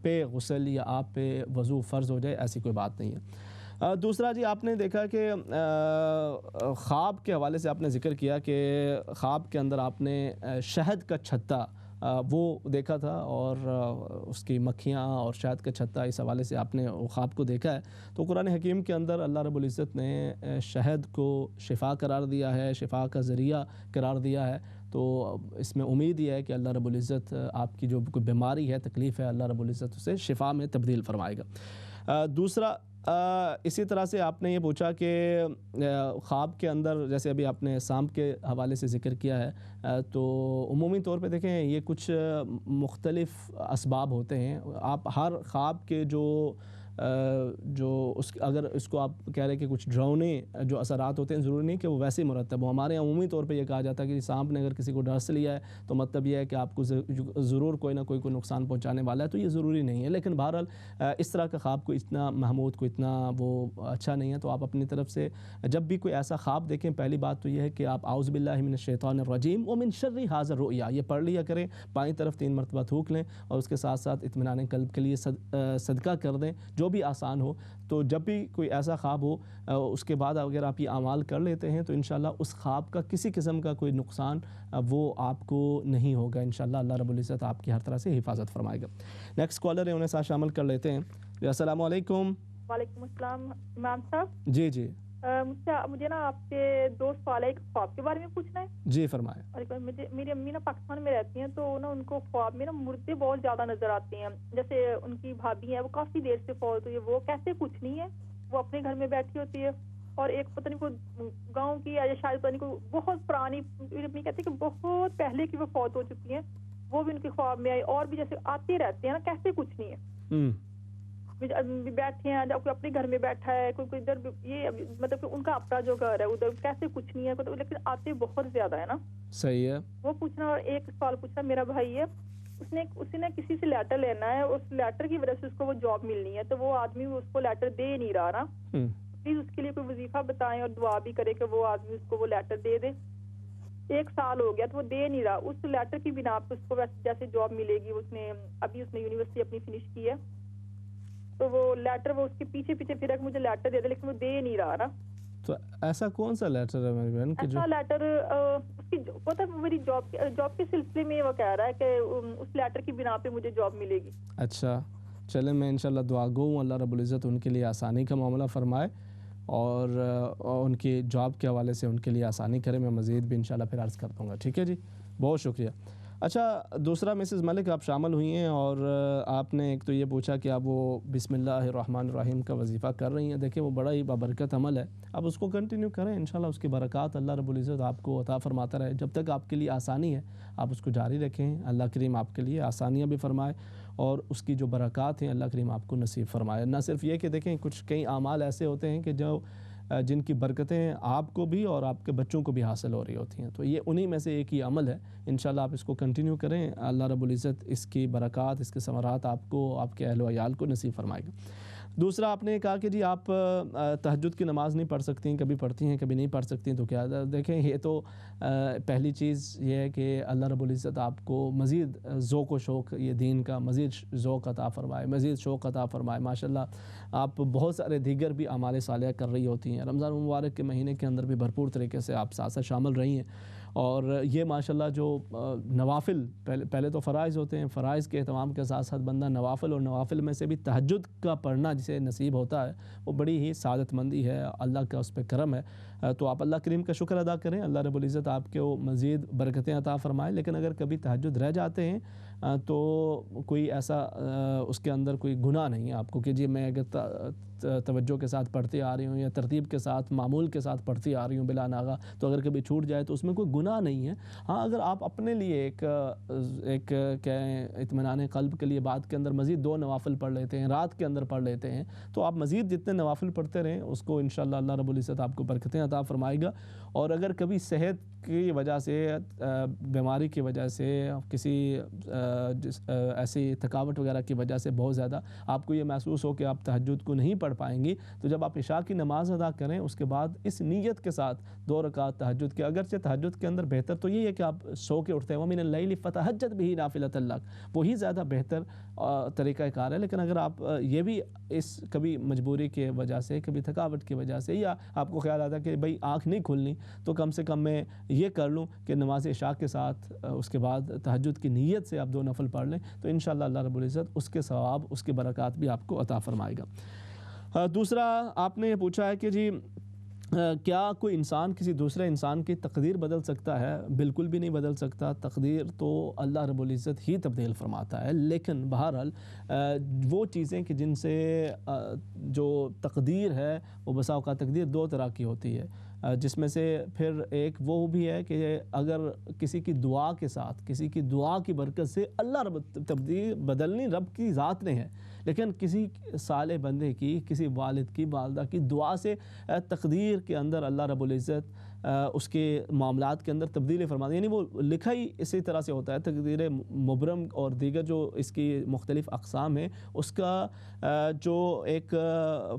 پہ غسل یا آپ پہ وضو فرض ہو جائے، ایسی کوئی بات نہیں ہے۔ دوسرا جی، آپ نے دیکھا کہ خواب کے حوالے سے آپ نے ذکر کیا کہ خواب کے اندر آپ نے شہد کا چھتا وہ دیکھا تھا اور اس کی مکھیاں اور شہد کا چھتا، اس حوالے سے آپ نے خواب کو دیکھا ہے۔ تو قرآن حکیم کے اندر اللہ رب العزت نے شہد کو شفا قرار دیا ہے، شفا کا ذریعہ قرار دیا ہے، تو اس میں امید یہ ہے کہ اللہ رب العزت آپ کی جو کوئی بیماری ہے، تکلیف ہے، اللہ رب العزت اسے شفا میں تبدیل فرمائے گا۔ دوسرا اسی طرح سے آپ نے یہ پوچھا کہ خواب کے اندر جیسے ابھی آپ نے سانپ کے حوالے سے ذکر کیا ہے، تو عمومی طور پہ دیکھیں یہ کچھ مختلف اسباب ہوتے ہیں۔ آپ ہر خواب کے جو اگر اس کو آپ کہہ رہے ہیں کہ کچھ ڈراؤنے جو اثرات ہوتے ہیں، ضروری نہیں کہ وہ ویسے مرتب ہو۔ ہمارے یہاں عمومی طور پہ یہ کہا جاتا ہے کہ سانپ نے اگر کسی کو ڈس لیا ہے تو مطلب یہ ہے کہ آپ کو ضرور کوئی نہ کوئی نقصان پہنچانے والا ہے، تو یہ ضروری نہیں ہے۔ لیکن بہرحال اس طرح کا خواب کو اتنا محمود کو اتنا وہ اچھا نہیں ہے، تو آپ اپنی طرف سے جب بھی کوئی ایسا خواب دیکھیں، پہلی بات تو یہ ہے کہ آپ اعوذ باللہ من الشیطان الرجیم ومن شر ھذا الرؤیا یہ پڑھ لیا کریں، بائیں طرف 3 مرتبہ تھوک لیں اور اس کے ساتھ ساتھ اطمینان قلب کے لیے صدقہ کر دیں، جو بھی آسان ہو۔ تو جب بھی کوئی ایسا خواب ہو اس کے بعد اگر آپ یہ اعمال کر لیتے ہیں تو انشاءاللہ اس خواب کا کسی قسم کا کوئی نقصان وہ آپ کو نہیں ہوگا انشاءاللہ، اللہ رب العزت آپ کی ہر طرح سے حفاظت فرمائے گا۔ نیکسٹ کالر ہے، انہیں ساتھ شامل کر لیتے ہیں۔ السلام علیکم۔ وعلیکم السلام امام صاحب۔ جی جی مجھے نا آپ سے 2 سوال ہے، ایک خواب کے بارے میں پوچھنا ہے۔ جی فرمائیں۔ اور میری امی نا پاکستان میں رہتی ہیں، تو نا ان کو خواب میں نا مردے بہت زیادہ نظر آتے ہیں، جیسے ان کی بھابھی ہیں وہ کافی دیر سے فوت ہوئی ہے، وہ کیسے کچھ نہیں ہے، وہ اپنے گھر میں بیٹھی ہوتی ہے، اور ایک پتہ نہیں کوئی گاؤں کی یا شاید پتہ نہیں کوئی بہت پرانی، امی کہتی ہے کہ بہت پہلے کی وہ فوت ہو چکی ہیں، وہ بھی ان کے خواب میں آئی، اور بھی جیسے آتے رہتے ہیں نا، کیسے کچھ نہیں ہے، بیٹھے ہیں، کوئی اپنے گھر میں بیٹھا ہے، کوئی ادھر، یہ مطلب کہ ان کا اپنا جو گھر ہے ادھر کیسے کچھ نہیں ہے، لیکن آتے بہت زیادہ ہے نا۔ صحیح ہے، وہ پوچھنا۔ اور ایک سوال پوچھنا، میرا بھائی ہے، اسے نا کسی سے لیٹر لینا ہے، اس لیٹر کی وجہ سے اس کو وہ جاب ملنی ہے، تو وہ آدمی اس کو لیٹر دے نہیں رہا نا، پلیز اس کے لیے کوئی وظیفہ بتائیں اور دعا بھی کرے کہ وہ آدمی اس کو وہ لیٹر دے دے۔ 1 سال ہو گیا تو وہ دے نہیں رہا، اس لیٹر کی بنا پہ اس کو جیسے جاب ملے گی، اس نے یونیورسٹی اپنی فنش کی ہے، تو وہ لیٹر وہ اس کے پیچھے پھر کہ مجھے لیٹر دے دے، لیکن وہ دے نہیں رہا نا۔ تو ایسا کون سا لیٹر ہے میری بہن؟ ایسا لیٹر اس کی پتہ میری جاب کے سلسلے میں وہ کہہ رہا ہے کہ اس لیٹر کی بنا پہ مجھے جاب ملے گی۔ اچھا چلیں، میں انشاءاللہ دعا گو ہوں، اللہ رب العزت ان کے لیے آسانی کا معاملہ فرمائے اور ان کی جاب کے حوالے سے ان کے لیے آسانی کرے۔ میں مزید بھی انشاءاللہ پھر عرض کر دوں گا، ٹھیک ہے جی، بہت شکریہ۔ اچھا دوسرا مسز ملک آپ شامل ہوئی ہیں اور آپ نے ایک تو یہ پوچھا کہ آپ وہ بسم اللہ الرحمن الرحیم کا وظیفہ کر رہی ہیں. دیکھیں وہ بڑا ہی بابرکت عمل ہے, آپ اس کو کنٹینیو کریں, انشاءاللہ اس کی برکات اللہ رب العزت آپ کو عطا فرماتا رہے. جب تک آپ کے لیے آسانی ہے آپ اس کو جاری رکھیں, اللہ کریم آپ کے لیے آسانیاں بھی فرمائے اور اس کی جو برکات ہیں اللہ کریم آپ کو نصیب فرمائے. نہ صرف یہ کہ دیکھیں کئی اعمال ایسے ہوتے ہیں کہ جن کی برکتیں آپ کو بھی اور آپ کے بچوں کو بھی حاصل ہو رہی ہوتی ہیں, تو یہ انہی میں سے ایک ہی عمل ہے. انشاءاللہ آپ اس کو کنٹینیو کریں, اللہ رب العزت اس کی برکات, اس کے ثمرات آپ کو, آپ کے اہل و عیال کو نصیب فرمائے گا. دوسرا آپ نے کہا کہ جی آپ تہجد کی نماز نہیں پڑھ سکتی, کبھی پڑھتی ہیں کبھی نہیں پڑھ سکتی, تو کیا دیکھیں یہ تو پہلی چیز یہ ہے کہ اللہ رب العزت آپ کو مزید ذوق و شوق یہ دین کا مزید ذوق عطا فرمائے, مزید شوق عطا فرمائے. ماشاءاللہ آپ بہت سارے دیگر بھی اعمال صالحہ کر رہی ہوتی ہیں. رمضان مبارک کے مہینے کے اندر بھی بھرپور طریقے سے آپ ساتھ شامل رہی ہیں, اور یہ ماشاءاللہ جو نوافل پہلے تو فرائض ہوتے ہیں, فرائض کے اہتمام کے ساتھ ساتھ بندہ نوافل, اور نوافل میں سے بھی تہجد کا پڑھنا جسے نصیب ہوتا ہے وہ بڑی ہی سعادت مندی ہے, اللہ کا اس پہ کرم ہے. تو آپ اللہ کریم کا شکر ادا کریں, اللہ رب العزت آپ کے مزید برکتیں عطا فرمائے. لیکن اگر کبھی تہجد رہ جاتے ہیں تو کوئی ایسا اس کے اندر کوئی گناہ نہیں ہے آپ کو کہ جی میں اگر توجہ کے ساتھ پڑھتی آ رہی ہوں یا ترتیب کے ساتھ معمول کے ساتھ پڑھتی آ رہی ہوں بلا ناغہ, تو اگر کبھی چھوٹ جائے تو اس میں کوئی گناہ نہیں ہے. ہاں اگر آپ اپنے لیے ایک اطمینان قلب کے لیے بعد کے اندر مزید 2 نوافل پڑھ لیتے ہیں, رات کے اندر پڑھ لیتے ہیں, تو آپ مزید جتنے نوافل پڑھتے رہیں اس کو انشاءاللہ اللہ رب العزت آپ کو برکتیں عطا فرمائے گا. اور اگر کبھی صحت کی وجہ سے, بیماری کی وجہ سے, کسی ایسی تھکاوٹ وغیرہ کی وجہ سے بہت زیادہ آپ کو یہ محسوس ہو کہ آپ تہجد کو نہیں پڑھ پائیں گی, تو جب آپ عشاء کی نماز ادا کریں اس کے بعد اس نیت کے ساتھ 2 رکعت تہجد کے, اگرچہ تہجد کے اندر بہتر تو یہ ہے کہ آپ سو کے اٹھتے ہیں, وَمِنَ اللَّيْلِ فَتَهَجَّدْ بِهِ نَافِلَةً لَكَ, وہی زیادہ بہتر طریقہ کار ہے. لیکن اگر آپ یہ بھی اس کبھی مجبوری کی وجہ سے, کبھی تھکاوٹ کی وجہ سے, یا آپ کو خیال آتا ہے کہ بھئی آنکھ نہیں کھلنی تو کم سے کم میں یہ کر لوں کہ نماز عشاء کے ساتھ اس کے بعد تہجد کی نیت سے آپ 2 نفل پڑھ لیں, تو انشاءاللہ اللہ رب العزت اس کے ثواب, اس کی برکات بھی آپ کو عطا فرمائے گا. دوسرا آپ نے یہ پوچھا ہے کہ جی کیا کوئی انسان کسی دوسرے انسان کی تقدیر بدل سکتا ہے؟ بالکل بھی نہیں بدل سکتا, تقدیر تو اللہ رب العزت ہی تبدیل فرماتا ہے. لیکن بہرحال وہ چیزیں کہ جن سے جو تقدیر ہے وہ بسا اوقات تقدیر 2 طرح کی ہوتی ہے, جس میں سے پھر ایک وہ بھی ہے کہ اگر کسی کی دعا کے ساتھ, کسی کی دعا کی برکت سے اللہ رب تبدیل بدلنی رب کی ذات نے ہے, لیکن کسی صالح بندے کی, کسی والد کی, والدہ کی دعا سے تقدیر کے اندر اللہ رب العزت اس کے معاملات کے اندر تبدیلی فرماتے ہیں. یعنی وہ لکھا ہی اسی طرح سے ہوتا ہے. تقدیر مبرم اور دیگر جو اس کی مختلف اقسام ہیں, اس کا جو ایک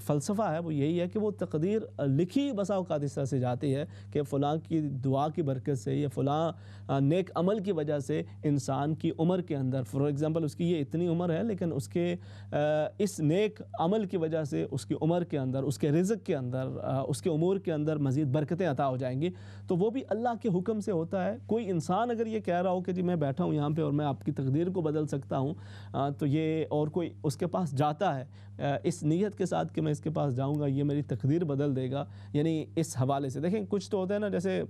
فلسفہ ہے وہ یہی ہے کہ وہ تقدیر لکھی بسا اوقات اس طرح سے جاتی ہے کہ فلاں کی دعا کی برکت سے یا فلاں نیک عمل کی وجہ سے انسان کی عمر کے اندر, فار ایگزامپل اس کی یہ اتنی عمر ہے لیکن اس کے اس نیک عمل کی وجہ سے اس کی عمر کے اندر, اس کے رزق کے اندر, اس کے امور کے اندر مزید برکتیں عطا ہو جائیں گی. تو وہ بھی اللہ کے حکم سے ہوتا ہے. کوئی انسان اگر یہ کہہ رہا ہو کہ جی میں بیٹھا ہوں یہاں پہ اور میں آپ کی تقدیر کو بدل سکتا ہوں, تو یہ اور کوئی اس کے پاس جاتا ہے اس نیت کے ساتھ کہ میں اس کے پاس جاؤں گا, یہ میری تقدیر بدل دے گا, یعنی اس حوالے سے دیکھیں کچھ تو ہوتا ہے نا, جیسے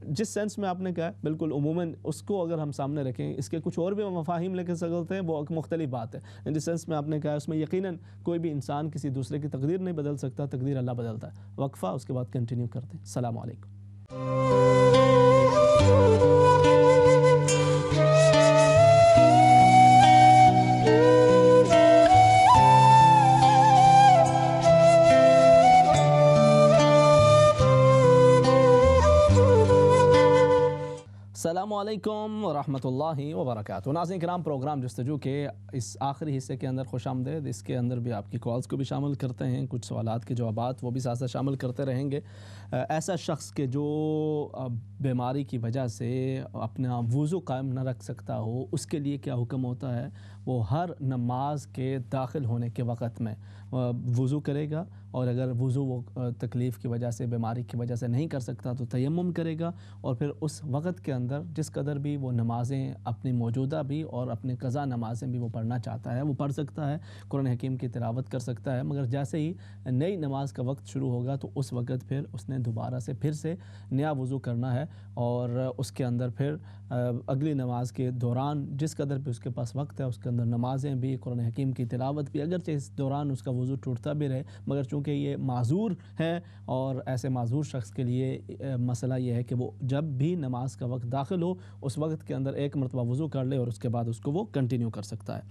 جس سینس میں آپ نے کہا بالکل عموماً اس کو اگر ہم سامنے رکھیں, اس کے کچھ اور بھی مفاہیم لے کے سکتے ہیں, وہ ایک مختلف بات ہے. جس سینس میں آپ نے کہا اس میں یقیناً کوئی بھی انسان کسی دوسرے کی تقدیر نہیں بدل سکتا, تقدیر اللہ بدلتا ہے. وقفہ, اس کے بعد کنٹینیو کرتے ہیں. السلام علیکم. السلام علیکم ورحمۃ اللہ وبرکاتہ. ناظرین کرام, پروگرام جستجو کے اس آخری حصے کے اندر خوش آمدید. اس کے اندر بھی آپ کی کالز کو بھی شامل کرتے ہیں, کچھ سوالات کے جوابات وہ بھی ساتھ ساتھ شامل کرتے رہیں گے. ایسا شخص کہ جو بیماری کی وجہ سے اپنا وضو قائم نہ رکھ سکتا ہو, اس کے لیے کیا حکم ہوتا ہے, وہ ہر نماز کے داخل ہونے کے وقت میں وضو کرے گا، اور اگر وضو وہ تکلیف کی وجہ سے، بیماری کی وجہ سے نہیں کر سکتا تو تیمم کرے گا، اور پھر اس وقت کے اندر جس قدر بھی وہ نمازیں اپنی موجودہ بھی اور اپنی قضا نمازیں بھی وہ پڑھنا چاہتا ہے وہ پڑھ سکتا ہے، قرآن حکیم کی تلاوت کر سکتا ہے. مگر جیسے ہی نئی نماز کا وقت شروع ہوگا تو اس وقت پھر اس نے دوبارہ سے پھر سے نیا وضو کرنا ہے، اور اس کے اندر پھر اگلی نماز کے دوران جس قدر بھی اس کے پاس وقت ہے اس کے اندر نمازیں بھی، قرآن حکیم کی تلاوت بھی، اگرچہ اس دوران اس کا وضو ٹوٹتا بھی رہے، مگر چونکہ یہ معذور ہے، اور ایسے معذور شخص کے لیے مسئلہ یہ ہے کہ وہ جب بھی نماز کا وقت داخل ہو اس وقت کے اندر ایک مرتبہ وضو کر لے اور اس کے بعد اس کو وہ کنٹینیو کر سکتا ہے.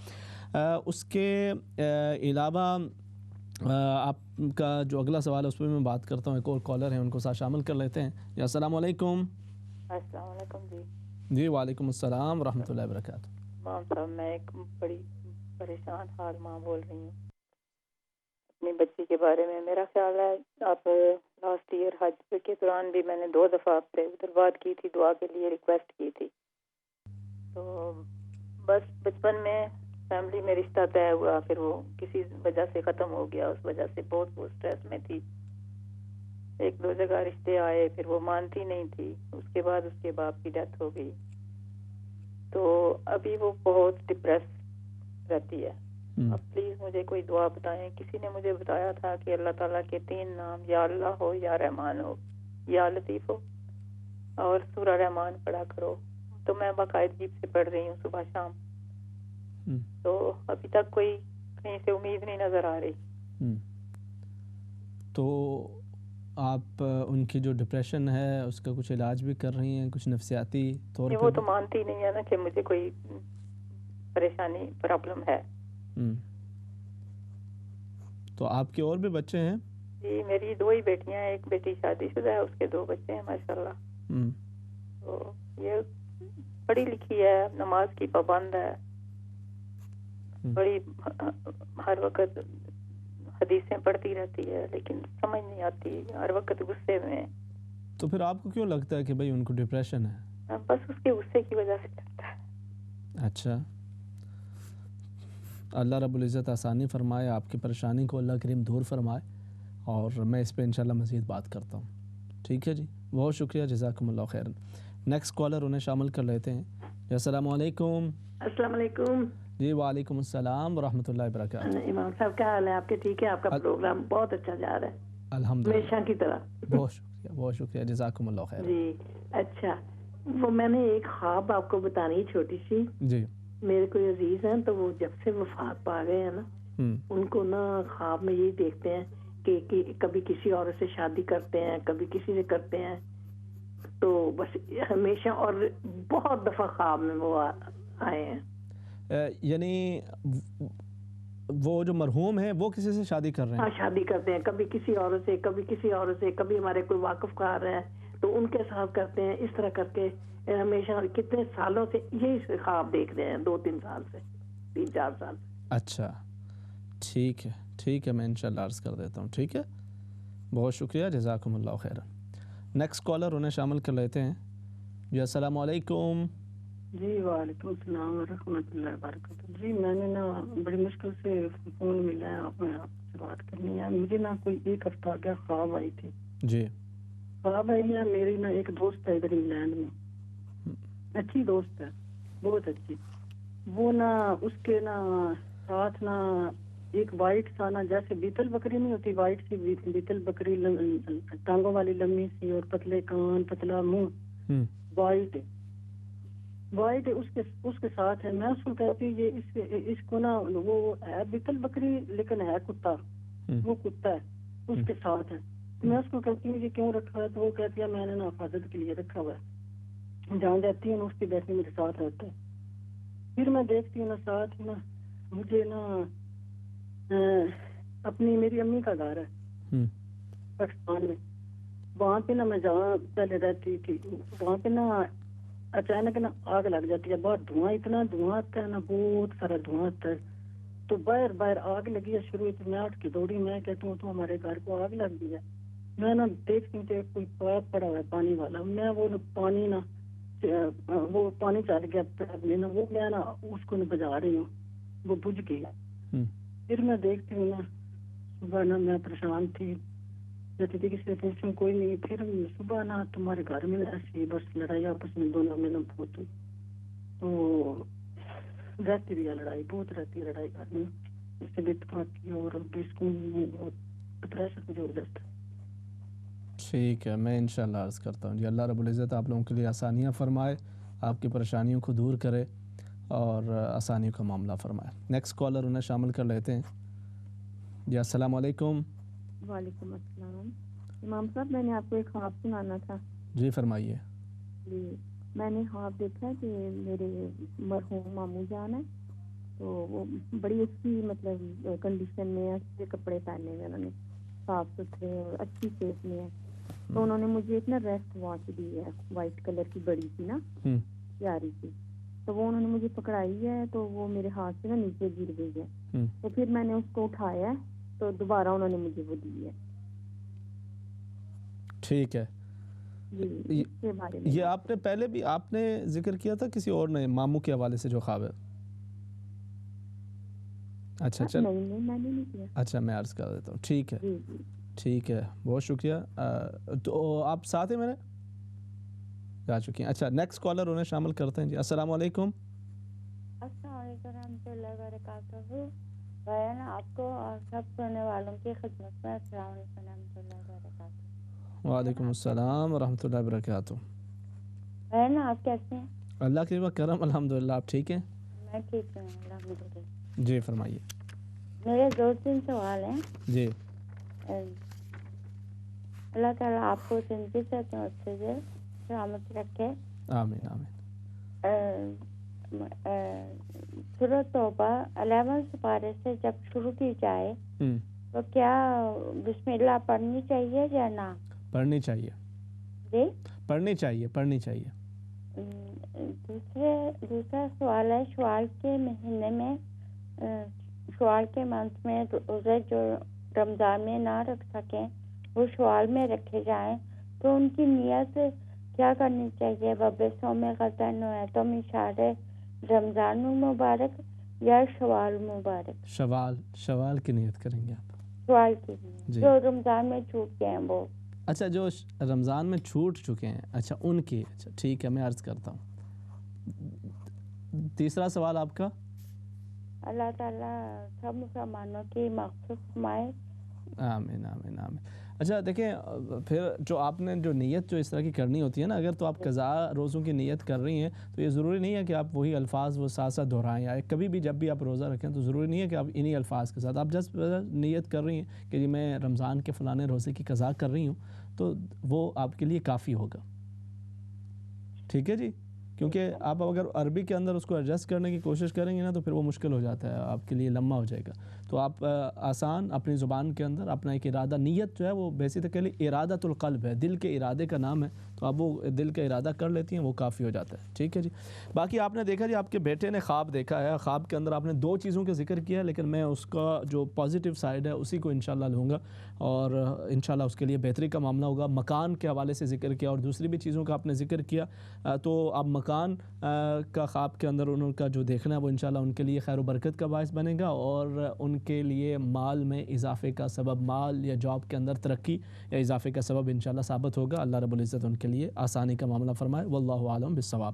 اس کے علاوہ آپ کا جو اگلا سوال ہے اس پہ میں بات کرتا ہوں. ایک اور کالر ہیں، ان کو ساتھ شامل کر لیتے ہیں. جی السلام علیکم. السلام علیکم. جی وعلیکم السلام ورحمۃ اللہ وبرکاتہ. مام صاحب، میں ایک بڑی پریشان حال ماں بول رہی ہوں اپنی بچی کے بارے میں. میرا خیال ہے آپ لاسٹ ایئر حج کے دوران بھی میں نے 2 دفعہ آپ سے ادھر بات کی تھی، دعا کے لیے ریکویسٹ کی تھی. تو بس بچپن میں فیملی میں رشتہ طے ہوا، پھر وہ کسی وجہ سے ختم ہو گیا. اس وجہ سے بہت اسٹریس میں تھی. 1-2 جگہ رشتے آئے، پھر وہ مانتی نہیں تھی. اس کے بعد اس کے باپ کی ڈیتھ ہو گئی، تو ابھی وہ بہت ڈپریس رہتی ہے. اب پلیز مجھے کوئی دعا بتائیں. کسی نے مجھے بتایا تھا کہ اللہ تعالیٰ کے 3 نام، یا اللہ ہو، یا رحمان ہو، یا لطیف ہو، اور سورہ رحمان پڑھا کرو. تو میں باقاعدگی سے پڑھ رہی ہوں صبح شام. تو ابھی تک کوئی کہیں سے امید نہیں نظر آ رہی. تو آپ ان کی جو ڈپریشن ہے اس کا کچھ علاج بھی کر رہی ہیں، کچھ نفسیاتی طور پہ؟ وہ تو مانتی نہیں ہے نا کہ مجھے کوئی پریشانی پرابلم ہے. تو آپ کے اور بھی بچے ہیں؟ جی میری 2 ہی بیٹیاں ہیں. ایک بیٹی شادی شدہ ہے، اس کے 2 بچے ہیں ماشاءاللہ. تو یہ پڑھی لکھی ہے، نماز کی پابند ہے، بڑی ہر وقت حدیثیں پڑھتی رہتی ہے، لیکن سمجھ نہیں آتی، ہر وقت غصے میں. تو پھر آپ کو کیوں لگتا ہے کہ بھئی ان کو ڈپریشن ہے؟ بس اس کے غصے کی وجہ سے لگتا ہے. اچھا، اللہ رب العزت آسانی فرمائے، آپ کی پریشانی کو اللہ کریم دور فرمائے، اور میں اس پہ انشاءاللہ مزید بات کرتا ہوں. ٹھیک ہے جی، بہت شکریہ، جزاکم اللہ خیرن. نیکسٹ کالر انہیں شامل کر لیتے ہیں. جی السلام علیکم. السلام علیکم. جی وعلیکم السلام ورحمۃ اللہ وبرکاتہ. امام صاحب کیا حال ہے آپ کے؟ ٹھیک ہے، آپ کا پروگرام بہت اچھا جا رہا ہے الحمدللہ، ہمیشہ کی طرح. بہت شکریہ، بہت شکریہ، جزاکم اللہ خیر. جی اچھا، وہ میں نے ایک خواب آپ کو بتانی چھوٹی سی. جی میرے کوئی عزیز ہیں تو وہ جب سے وفات پا گئے ہیں نا، ان کو نا خواب میں یہی دیکھتے ہیں کہ کبھی کسی عورت سے شادی کرتے ہیں، کبھی کسی سے کرتے ہیں. تو بس ہمیشہ، اور بہت دفعہ خواب میں وہ آئے ہیں. یعنی وہ جو مرحوم ہیں وہ کسی سے شادی کر رہے ہیں؟ ہاں شادی کرتے ہیں، کبھی کسی عورت سے، کبھی کسی عورت سے، کبھی ہمارے کوئی واقف کار ہے تو ان کے ساتھ کرتے ہیں. اس طرح کر کے ہمیشہ کتنے سالوں سے یہی خواب دیکھ رہے ہیں، 2-3 سال سے، 3-4 سال. اچھا ٹھیک ہے، ٹھیک ہے، میں انشاءاللہ عرض کر دیتا ہوں. ٹھیک ہے، بہت شکریہ، جزاکم اللہ خیرا. نیکسٹ کالر انہیں شامل کر لیتے ہیں. جی السلام علیکم. جی وعلیکم السلام ورحمۃ اللہ وبرکاتہ. جی میں نے نا بڑی مشکل سے فون ملا ہے، آپ سے بات کرنی ہے. مجھے نا کوئی 1 ہفتہ کیا خواب آئی تھی. جی خواب آئی ہے، میری نا ایک دوست ہے ادھر انگلینڈ میں، اچھی دوست ہے، بہت اچھی. وہ نا اس کے نا ساتھ نا ایک وائٹ سا نا، جیسے بیتل بکری نہیں ہوتی، وائٹ سی بیتل بکری، ٹانگوں والی لمبی سی اور پتلے کان، پتلا منہ، وائٹ اس کے ساتھ ہے. میں اس کو کہتی ہوں یہ اس کو نا، وہ ہے بیتل بکری لیکن ہے کتا، وہ کتا ہے اس کے ساتھ ہے. میں اس کو کہتی ہوں یہ کیوں رکھا ہے؟ تو وہ کہتی ہے میں نے نا حفاظت کے لیے رکھا ہوا ہے. جہاں جاتی ہوں اس کی بیٹی میرے ساتھ رہتا ہے. پھر میں دیکھتی ہوں نا ساتھ نا مجھے نا اپنی میری امی کا گھر ہے پاکستان میں، وہاں پہ نا میں جہاں پہلے رہتی تھی وہاں پہ نا اچانک نا آگ لگ جاتی ہے. بہت دھواں، اتنا دھواں آتا ہے نا، بہت سارا دھواں آتا ہے. تو باہر آگ لگی ہے شروع سے. میں اٹھ کے دوڑی، میں کہتا ہوں تو ہمارے گھر کو آگ لگ گئی ہے. میں نا دیکھتی ہوں کوئی پائپ پڑا ہوا ہے پانی والا. میں وہ پانی نا وہ پانی چل گیا لینا، وہ میں نا اس کو بجا رہی ہوں. وہ بجھ گئی. پھر میں دیکھتی ہوں نا صبح نا میں پریشان تھی جاتی تھی، کسی سے پوچھوں کوئی نہیں. پھر صبح نا تمہارے گھر میں ایسی بس لڑائی آپس میں دونوں میں نا بہت، تو رہتی بھی ہے لڑائی، بہت رہتی ہے لڑائی گھر میں، اس سے بھی اتفاق کی اور بسکون میں بہت ڈپریشن جو جاتا ہے. ٹھیک ہے، میں انشاءاللہ عرض کرتا ہوں جی اللہ رب العزت آپ لوگوں کے لیے آسانیاں فرمائے، آپ کی پریشانیوں کو دور کرے اور آسانیوں کا معاملہ فرمائے. نیکسٹ کالر انہیں شامل کر لیتے ہیں. جی السلام علیکم. وعلیکم السلام. امام صاحب میں نے آپ کو ایک خواب سنانا تھا. جی فرمائیے. جی میں نے خواب دیکھا کہ میرے مرحوم ماموں جان ہے، تو وہ بڑی اچھی مطلب کنڈیشن میں ہے، اچھے کپڑے پہنے ہوئے انہوں نے، صاف ستھرے اور اچھی صحت میں ہے. تو انہوں نے مجھے ایک نا ریسٹ واچ دی ہے، وائٹ کلر کی بڑی سی نا پیاری سی. تو وہ انہوں نے مجھے پکڑائی ہے، تو وہ میرے ہاتھ سے نا نیچے گر گئی ہے. تو پھر میں نے اس کو اٹھایا تو دوبارہ انہوں نے مجھے وہ دی ہے. ٹھیک ہے. جی اس کے بارے میں یہ آپ نے پہلے بھی آپ نے ذکر کیا تھا کسی اور نے ماموں کے حوالے سے جو خواب ہے؟ اچھا چل نہیں میں نے نہیں کیا. اچھا میں عرض کر دیتا ہوں. ٹھیک ہے ٹھیک ہے، بہت شکریہ. تو آپ ساتھ ہیں میرے جا چکی ہیں. اچھا نیکسٹ کالر انہیں شامل کرتے ہیں. جی السلام علیکم. السلام علیکم ورحمۃ اللہ وبرکاتہ. بہن آپ کو اور سب سننے والوں کی خدمت میں السلام علیکم ورحمۃ اللہ وبرکاتہ. وعلیکم السلام ورحمۃ اللہ وبرکاتہ. بہن آپ کیسے ہیں؟ اللہ کے کرم الحمدللہ. آپ ٹھیک ہیں؟ میں ٹھیک ہوں الحمدللہ. جی فرمائیے. میرے 2-3 سوال ہیں. جی. اللہ تعالیٰ آپ کو زندگی سے اچھے سے سلامت رکھے. آمین آمین. سورۃ توبہ 11 سپارے سے جب شروع کی جائے تو کیا بسم اللہ پڑھنی چاہیے یا نہ؟ پڑھنی چاہیے. جی پڑھنی چاہیے پڑھنی چاہیے. دوسرا سوال ہے شوال کے مہینے میں شوال کے منتھ میں روزے جو رمضان میں نہ رکھ سکیں وہ شوال میں رکھے جائیں تو ان کی نیت کیا کرنی چاہیے؟ وبسوم غدن تم اشارے رمضان المبارک یا شوال مبارک؟ شوال کی نیت کریں گے آپ. شوال کی نیت جو رمضان میں چھوٹ گئے ہیں وہ. اچھا جو رمضان میں چھوٹ چکے ہیں، اچھا ان کی. اچھا ٹھیک ہے میں عرض کرتا ہوں. تیسرا سوال آپ کا. اللہ تعالیٰ سب مسلمانوں کی مغفرت فرمائے. آمین آمین آمین. اچھا دیکھیں پھر جو آپ نے جو نیت جو اس طرح کی کرنی ہوتی ہے نا، اگر تو آپ قضاء روزوں کی نیت کر رہی ہیں تو یہ ضروری نہیں ہے کہ آپ وہی الفاظ وہ ساتھ ساتھ دہرائیں. یا کبھی بھی جب بھی آپ روزہ رکھیں تو ضروری نہیں ہے کہ آپ انہی الفاظ کے ساتھ آپ جس نیت کر رہی ہیں کہ جی میں رمضان کے فلانے روزے کی قضاء کر رہی ہوں، تو وہ آپ کے لیے کافی ہوگا. ٹھیک ہے جی. کیونکہ آپ اگر عربی کے اندر اس کو ایڈجسٹ کرنے کی کوشش کریں گے نا تو پھر وہ مشکل ہو جاتا ہے، آپ کے لیے لمبا ہو جائے گا. تو آپ آسان اپنی زبان کے اندر اپنا ایک ارادہ، نیت جو ہے وہ بیسیکلی ارادۃ القلب ہے، دل کے ارادے کا نام ہے. تو آپ وہ دل کا ارادہ کر لیتی ہیں، وہ کافی ہو جاتا ہے. ٹھیک ہے جی. باقی آپ نے دیکھا جی آپ کے بیٹے نے خواب دیکھا ہے، خواب کے اندر آپ نے 2 چیزوں کا ذکر کیا ہے، لیکن میں اس کا جو پازیٹیو سائڈ ہے اسی کو انشاءاللہ لوں گا اور انشاءاللہ اس کے لیے بہتری کا معاملہ ہوگا. مکان کے حوالے سے ذکر کیا اور دوسری بھی چیزوں کا آپ نے ذکر کیا. تو اب مکان کا خواب کے اندر ان کا جو دیکھنا ہے وہ انشاءاللہ ان کے لیے خیر و برکت کا باعث بنے گا اور ان کے لیے مال میں اضافے کا سبب، مال یا جاب کے اندر ترقی یا اضافے کا سبب انشاءاللہ ثابت ہوگا. اللہ رب العزت ان کے لیے آسانی کا معاملہ فرمائے. واللہ عالم بالصواب.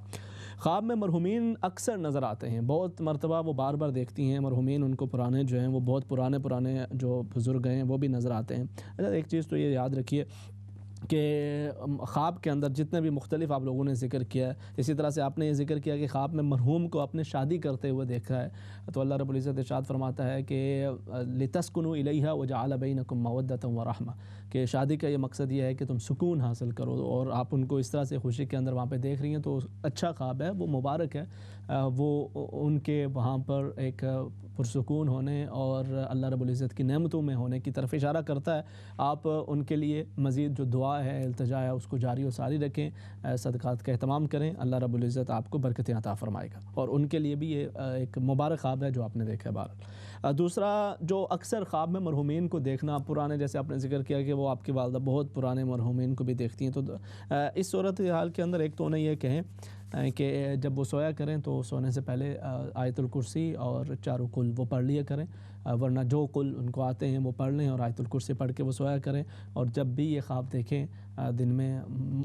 خواب میں مرحومین اکثر نظر آتے ہیں، بہت مرتبہ وہ بار بار دیکھتی ہیں مرحومین. ان کو پرانے جو ہیں وہ بہت پرانے جو بزرگ ہیں وہ بھی نظر آتے ہیں. اچھا ایک چیز تو یہ یاد رکھیے کہ خواب کے اندر جتنے بھی مختلف آپ لوگوں نے ذکر کیا ہے، اسی طرح سے آپ نے یہ ذکر کیا کہ خواب میں مرحوم کو اپنے شادی کرتے ہوئے دیکھا ہے، تو اللہ رب العزت ارشاد فرماتا ہے کہ لِتَسْكُنُوا إِلَيْهَا وَجَعَلَ بَيْنَكُمْ مَوَدَّةً وَرَحْمَةً، کہ شادی کا یہ مقصد یہ ہے کہ تم سکون حاصل کرو اور آپ ان کو اس طرح سے خوشی کے اندر وہاں پہ دیکھ رہی ہیں. تو اچھا خواب ہے، وہ مبارک ہے، وہ ان کے وہاں پر ایک پرسکون ہونے اور اللہ رب العزت کی نعمتوں میں ہونے کی طرف اشارہ کرتا ہے. آپ ان کے لیے مزید جو دعا ہے، التجا ہے، اس کو جاری و ساری رکھیں، صدقات کا اہتمام کریں. اللہ رب العزت آپ کو برکتیں عطا فرمائے گا اور ان کے لیے بھی یہ ایک مبارک خواب ہے جو آپ نے دیکھا ہے. بہرحال دوسرا جو اکثر خواب میں مرحومین کو دیکھنا، پرانے جیسے آپ نے ذکر کیا کہ وہ آپ کی والدہ بہت پرانے مرحومین کو بھی دیکھتی ہیں، تو اس صورت حال کے اندر ایک تو انہیں یہ کہیں کہ جب وہ سویا کریں تو سونے سے پہلے آیت الکرسی اور چاروں قل وہ پڑھ لیا کریں، ورنہ جو قل ان کو آتے ہیں وہ پڑھ لیں اور آیت الکرسی پڑھ کے وہ سویا کریں. اور جب بھی یہ خواب دیکھیں دن میں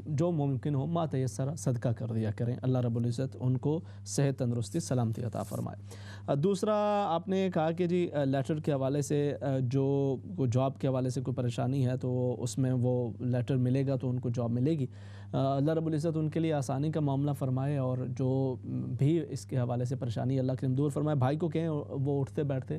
جو ممکن ہو ما تیسر صدقہ کر دیا کریں. اللہ رب العزت ان کو صحت تندرستی سلامتی عطا فرمائے. دوسرا آپ نے کہا کہ جی لیٹر کے حوالے سے جو جاب کے حوالے سے کوئی پریشانی ہے تو اس میں وہ لیٹر ملے گا تو ان کو جاب ملے گی. اللہ رب العزت ان کے لیے آسانی کا معاملہ فرمائے، اور جو بھی اس کے حوالے سے پریشانی اللہ کریم دور فرمائے. بھائی کو کہیں وہ اٹھتے بیٹھتے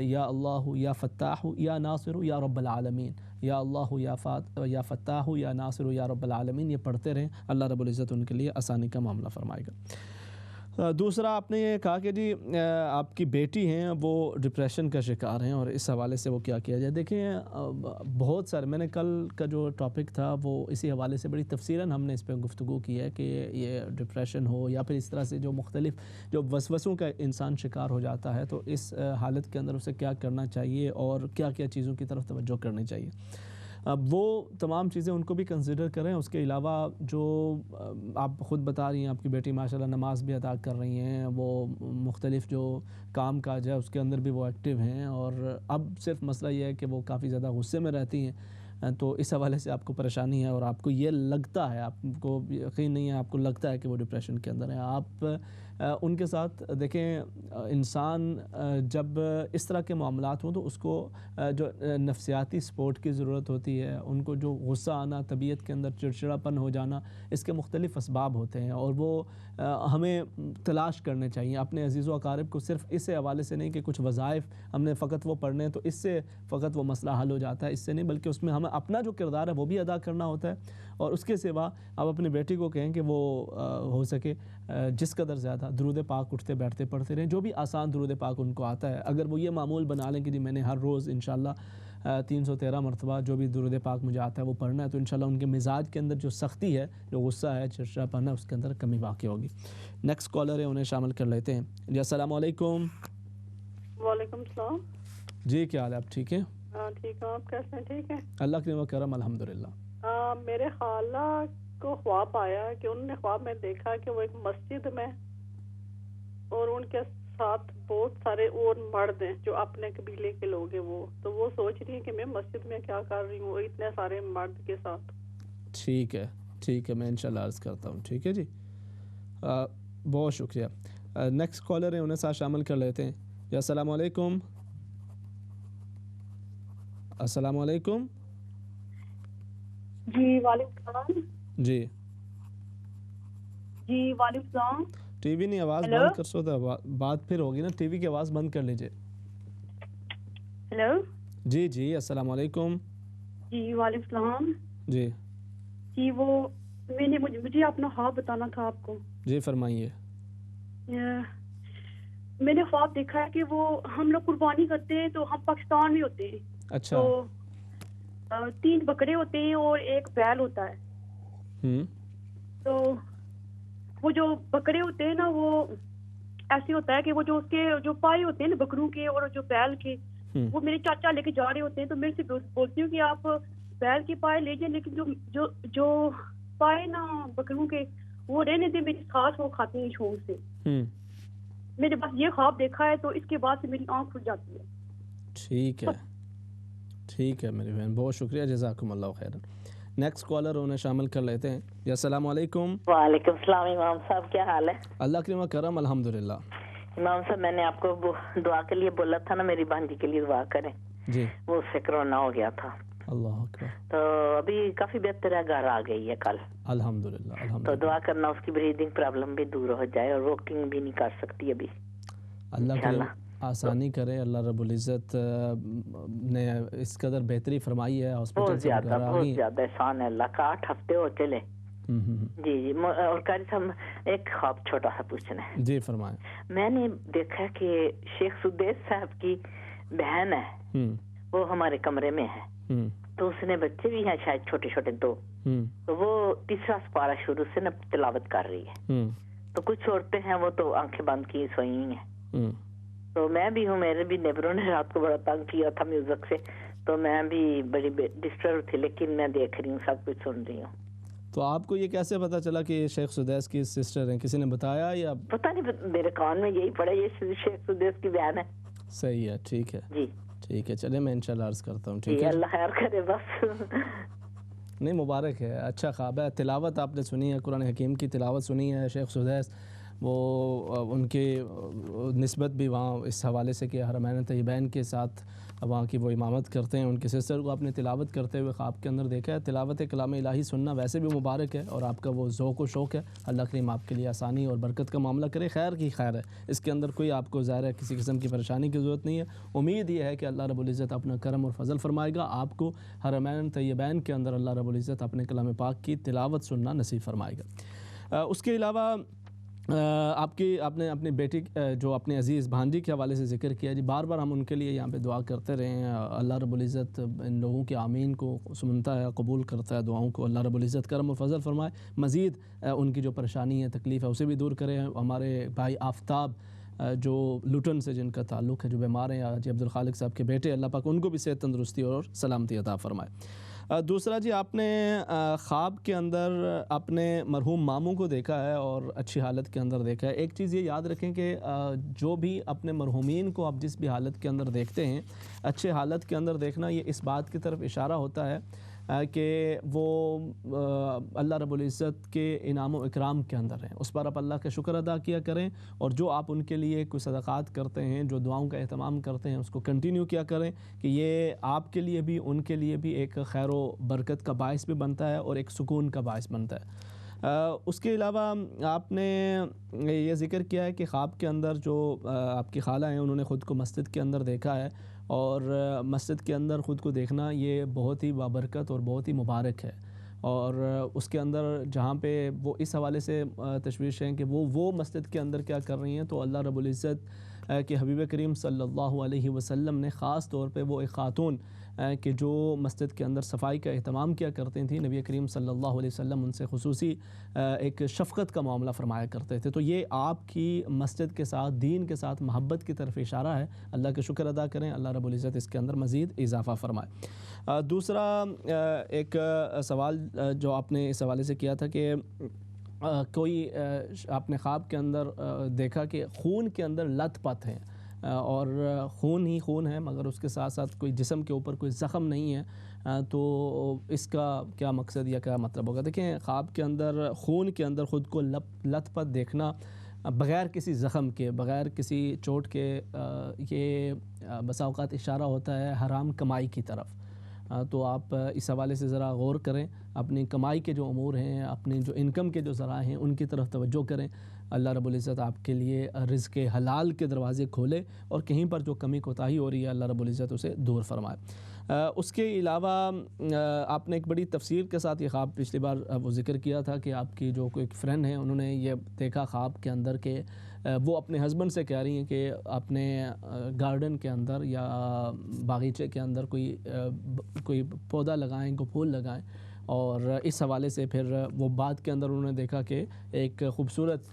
یا اللہ یا فتاح یا ناصر یا رب العالمین، یا اللہ یا فتاح یا ناصر یا رب العالمین، یہ پڑھتے رہیں. اللہ رب العزت ان کے لیے آسانی کا معاملہ فرمائے گا. دوسرا آپ نے یہ کہا کہ جی آپ کی بیٹی ہیں وہ ڈپریشن کا شکار ہیں اور اس حوالے سے وہ کیا کیا جائے. دیکھیں بہت سارے، میں نے کل کا جو ٹاپک تھا وہ اسی حوالے سے بڑی تفصیلاً ہم نے اس پہ گفتگو کی ہے کہ یہ ڈپریشن ہو یا پھر اس طرح سے جو مختلف جو وسوسوں کا انسان شکار ہو جاتا ہے تو اس حالت کے اندر اسے کیا کرنا چاہیے اور کیا کیا چیزوں کی طرف توجہ کرنی چاہیے. وہ تمام چیزیں ان کو بھی کنسیڈر کریں. اس کے علاوہ جو آپ خود بتا رہی ہیں آپ کی بیٹی ماشاءاللہ نماز بھی ادا کر رہی ہیں، وہ مختلف جو کام کاج ہے اس کے اندر بھی وہ ایکٹیو ہیں، اور اب صرف مسئلہ یہ ہے کہ وہ کافی زیادہ غصے میں رہتی ہیں. تو اس حوالے سے آپ کو پریشانی ہے اور آپ کو یہ لگتا ہے، آپ کو یقین نہیں ہے، آپ کو لگتا ہے کہ وہ ڈپریشن کے اندر ہے. آپ ان کے ساتھ دیکھیں، انسان جب اس طرح کے معاملات ہوں تو اس کو جو نفسیاتی سپورٹ کی ضرورت ہوتی ہے، ان کو جو غصہ آنا، طبیعت کے اندر چڑچڑاپن ہو جانا، اس کے مختلف اسباب ہوتے ہیں اور وہ ہمیں تلاش کرنے چاہیے اپنے عزیز و اقارب کو. صرف اس حوالے سے نہیں کہ کچھ وظائف ہم نے فقط وہ پڑھنے ہیں تو اس سے فقط وہ مسئلہ حل ہو جاتا ہے، اس سے نہیں، بلکہ اس میں ہمیں اپنا جو کردار ہے وہ بھی ادا کرنا ہوتا ہے. اور اس کے سوا آپ اپنی بیٹی کو کہیں کہ وہ ہو سکے جس قدر زیادہ درود پاک اٹھتے بیٹھتے پڑھتے رہیں، جو بھی آسان درود پاک ان کو آتا ہے. اگر وہ یہ معمول بنا لیں کہ جی میں نے ہر روز انشاءاللہ 313 مرتبہ جو بھی درود پاک مجھے آتا ہے وہ پڑھنا ہے، تو انشاءاللہ ان کے مزاج کے اندر جو سختی ہے، جو غصہ ہے، چڑچڑاپن ہے، اس کے اندر کمی واقع ہوگی. نیکسٹ کالر ہے، انہیں شامل کر لیتے ہیں. جی السلام علیکم. وعلیکم السلام. جی کیا حال ہے، آپ ٹھیک ہیں؟ ہاں ٹھیک ہوں، آپ کیسے ہیں؟ ٹھیک ہے اللہ کریم و کرم الحمدللہ. میرے خالہ کو خواب آیا کہ انہوں نے خواب میں دیکھا کہ وہ ایک مسجد میں اور ان کے ساتھ بہت سارے اور مرد ہیں جو اپنے قبیلے کے لوگ ہیں. وہ سوچ رہی ہیں کہ میں مسجد میں کیا کر رہی ہوں اتنے سارے مرد کے ساتھ. ٹھیک ہے میں انشاءاللہ عرض کرتا ہوں. ٹھیک ہے جی، بہت شکریہ. نیکسٹ کالر ہے، انہیں ساتھ شامل کر لیتے ہیں. جی السلام علیکم. السلام علیکم. جی وعلیکم السلام. جی وعلیکم السلام. ٹی وی نہیں آواز بند کر سکتا، بات پھر ہوگی نا، ٹی وی کی آواز بند کر لیجئے. ہیلو. جی السلام علیکم. جی وعلیکم السلام. جی وہ مجھے اپنا خواب بتانا تھا آپ کو. جی فرمائیے. میں نے خواب دیکھا ہے کہ وہ ہم لوگ قربانی کرتے ہیں تو ہم پاکستان میں ہوتے ہیں. اچھا. تو 3 بکرے ہوتے ہیں اور ایک بیل ہوتا ہے. تو وہ جو بکرے ہوتے ہیں نا وہ ایسے ہوتا ہے کہ وہ جو اس کے جو پائے ہوتے ہیں نا بکروں کے اور جو بیل کے، وہ میرے چاچا لے کے جا رہے ہوتے ہیں. تو میں سے بولتی ہوں کہ آپ بیل کے پائے لے جائیں، لیکن جو پائے نا بکروں کے وہ رہنے دیں، میری ساس وہ کھاتے ہیں شوق سے. میں نے بس یہ خواب دیکھا ہے تو اس کے بعد سے میری آنکھ کھل جاتی ہے. ٹھیک ہے میری بہن، بہت شکریہ، جزاکم اللہ خیرا. نیکسٹ کالر انہیں شامل کر لیتے ہیں. جی السلام علیکم. وعلیکم السلام. امام صاحب کیا حال ہے؟ اللہ کریم و کرم الحمدللہ. امام صاحب میں نے آپ کو دعا کے لیے بولا تھا نا، میری بھانجی کے لیے دعا کریں. جی وہ اس سے کرونا ہو گیا تھا. اللہ اکبر. تو ابھی کافی بہتر ہے، گھر آ گئی ہے کل الحمدللہ. تو دعا کرنا اس کی بریدنگ پرابلم بھی دور ہو جائے اور واکنگ بھی نہیں کر سکتی ابھی. اللہ کریم آسانی کرے. اللہ رب العزت نے اس قدر بہتری فرمائی ہے. بہت زیادہ احسان ہے اللہ کا. 8 ہفتے ہو چلے. جی اور قاری صاحب ایک خواب چھوٹا سا پوچھنا ہے. جی فرمائیں. میں نے دیکھا کہ شیخ سدیس صاحب کی بہن ہے، وہ ہمارے کمرے میں ہے. تو اس نے بچے بھی ہیں شاید چھوٹے چھوٹے 2. تو وہ 3 سپارہ شروع سے نا تلاوت کر رہی ہے. تو کچھ عورتیں ہیں وہ تو آنکھیں بند کی سوئی ہیں. تو میں بھی ہوں، میرے بھی نیبروں نے رات کو بڑا تنگ کیا تھا میوزک سے، تو میں بھی بڑی ڈسٹرب تھی، لیکن میں دیکھ رہی ہوں، سب کچھ سن رہی ہوں. تو آپ کو یہ کیسے پتا چلا کہ یہ شیخ سدیس کی سسٹر ہیں؟ کسی نے بتایا یا پتہ نہیں، میرے کان میں یہی پڑا یہ شیخ سدیس کی بہن ہے. صحیح ہے، ٹھیک ہے جی ٹھیک ہے، چلے میں انشاءاللہ عرض کرتا ہوں. ٹھیک جی ہے، اللہ خیر کرے بس. نہیں مبارک ہے، اچھا خواب ہے. تلاوت آپ نے سنی ہے، قرآن حکیم کی تلاوت سنی ہے. شیخ سدیس وہ ان کی نسبت بھی وہاں اس حوالے سے کہ حرمین طیبین کے ساتھ وہاں کی وہ امامت کرتے ہیں. ان کے سسٹر کو آپ نے تلاوت کرتے ہوئے خواب کے اندر دیکھا ہے. تلاوت کلام الہی سننا ویسے بھی مبارک ہے، اور آپ کا وہ ذوق و شوق ہے. اللہ کریم آپ کے لیے آسانی اور برکت کا معاملہ کرے. خیر کی خیر ہے، اس کے اندر کوئی آپ کو ظاہر ہے کسی قسم کی پریشانی کی ضرورت نہیں ہے. امید یہ ہے کہ اللہ رب العزت اپنا کرم اور فضل فرمائے گا، آپ کو حرمین طیبین کے اندر اللہ رب العزت اپنے کلام پاک کی تلاوت سننا نصیب فرمائے گا. اس کے علاوہ آپ نے اپنی بیٹی جو اپنے عزیز بھانجی کے حوالے سے ذکر کیا جی، بار بار ہم ان کے لیے یہاں پہ دعا کرتے رہے ہیں. اللہ رب العزت ان لوگوں کے آمین کو سنتا ہے، قبول کرتا ہے دعاؤں کو. اللہ رب العزت کرم و فضل فرمائے، مزید ان کی جو پریشانی ہے، تکلیف ہے، اسے بھی دور کرے. ہمارے بھائی آفتاب جو لٹن سے جن کا تعلق ہے، جو بیمار ہیں، جی عبد الخالق صاحب کے بیٹے، اللہ پاک ان کو بھی صحت تندرستی اور سلامتی عطا فرمائے. دوسرا جی، آپ نے خواب کے اندر اپنے مرحوم ماموں کو دیکھا ہے اور اچھی حالت کے اندر دیکھا ہے. ایک چیز یہ یاد رکھیں کہ جو بھی اپنے مرحومین کو آپ جس بھی حالت کے اندر دیکھتے ہیں، اچھے حالت کے اندر دیکھنا یہ اس بات کی طرف اشارہ ہوتا ہے کہ وہ اللہ رب العزت کے انعام و اکرام کے اندر ہیں. اس پر آپ اللہ کا شکر ادا کیا کریں، اور جو آپ ان کے لیے کوئی صدقات کرتے ہیں، جو دعاؤں کا اہتمام کرتے ہیں، اس کو کنٹینیو کیا کریں کہ یہ آپ کے لیے بھی ان کے لیے بھی ایک خیر و برکت کا باعث بھی بنتا ہے اور ایک سکون کا باعث بنتا ہے. اس کے علاوہ آپ نے یہ ذکر کیا ہے کہ خواب کے اندر جو آپ کی خالہ ہیں انہوں نے خود کو مسجد کے اندر دیکھا ہے، اور مسجد کے اندر خود کو دیکھنا یہ بہت ہی بابرکت اور بہت ہی مبارک ہے. اور اس کے اندر جہاں پہ وہ اس حوالے سے تشویش ہیں کہ وہ مسجد کے اندر کیا کر رہی ہیں، تو اللہ رب العزت کہ حبیب کریم صلی اللہ علیہ وسلم نے خاص طور پہ وہ ایک خاتون کہ جو مسجد کے اندر صفائی کا اہتمام کیا کرتے تھیں، نبی کریم صلی اللہ علیہ وسلم ان سے خصوصی ایک شفقت کا معاملہ فرمایا کرتے تھے. تو یہ آپ کی مسجد کے ساتھ، دین کے ساتھ محبت کی طرف اشارہ ہے. اللہ کا شکر ادا کریں، اللہ رب العزت اس کے اندر مزید اضافہ فرمائے. دوسرا ایک سوال جو آپ نے اس حوالے سے کیا تھا کہ کوئی آپ نے خواب کے اندر دیکھا کہ خون کے اندر لت پت ہیں، اور خون ہی خون ہے، مگر اس کے ساتھ ساتھ کوئی جسم کے اوپر کوئی زخم نہیں ہے. تو اس کا کیا مقصد یا کیا مطلب ہوگا؟ دیکھیں، خواب کے اندر خون کے اندر خود کو لت پت دیکھنا بغیر کسی زخم کے، بغیر کسی چوٹ کے، یہ بسا اوقات اشارہ ہوتا ہے حرام کمائی کی طرف. تو آپ اس حوالے سے ذرا غور کریں، اپنی کمائی کے جو امور ہیں، اپنی جو انکم کے جو ذرائع ہیں، ان کی طرف توجہ کریں. اللہ رب العزت آپ کے لیے رزق حلال کے دروازے کھولے، اور کہیں پر جو کمی کوتاہی ہو رہی ہے اللہ رب العزت اسے دور فرمائے. اس کے علاوہ آپ نے ایک بڑی تفصیل کے ساتھ یہ خواب پچھلی بار وہ ذکر کیا تھا کہ آپ کی جو کوئی فرینڈ ہیں، انہوں نے یہ دیکھا خواب کے اندر کہ وہ اپنے ہسبینڈ سے کہہ رہی ہیں کہ اپنے گارڈن کے اندر یا باغیچے کے اندر کوئی پودا لگائیں، کوئی پھول لگائیں. اور اس حوالے سے پھر وہ بعد کے اندر انہوں نے دیکھا کہ ایک خوبصورت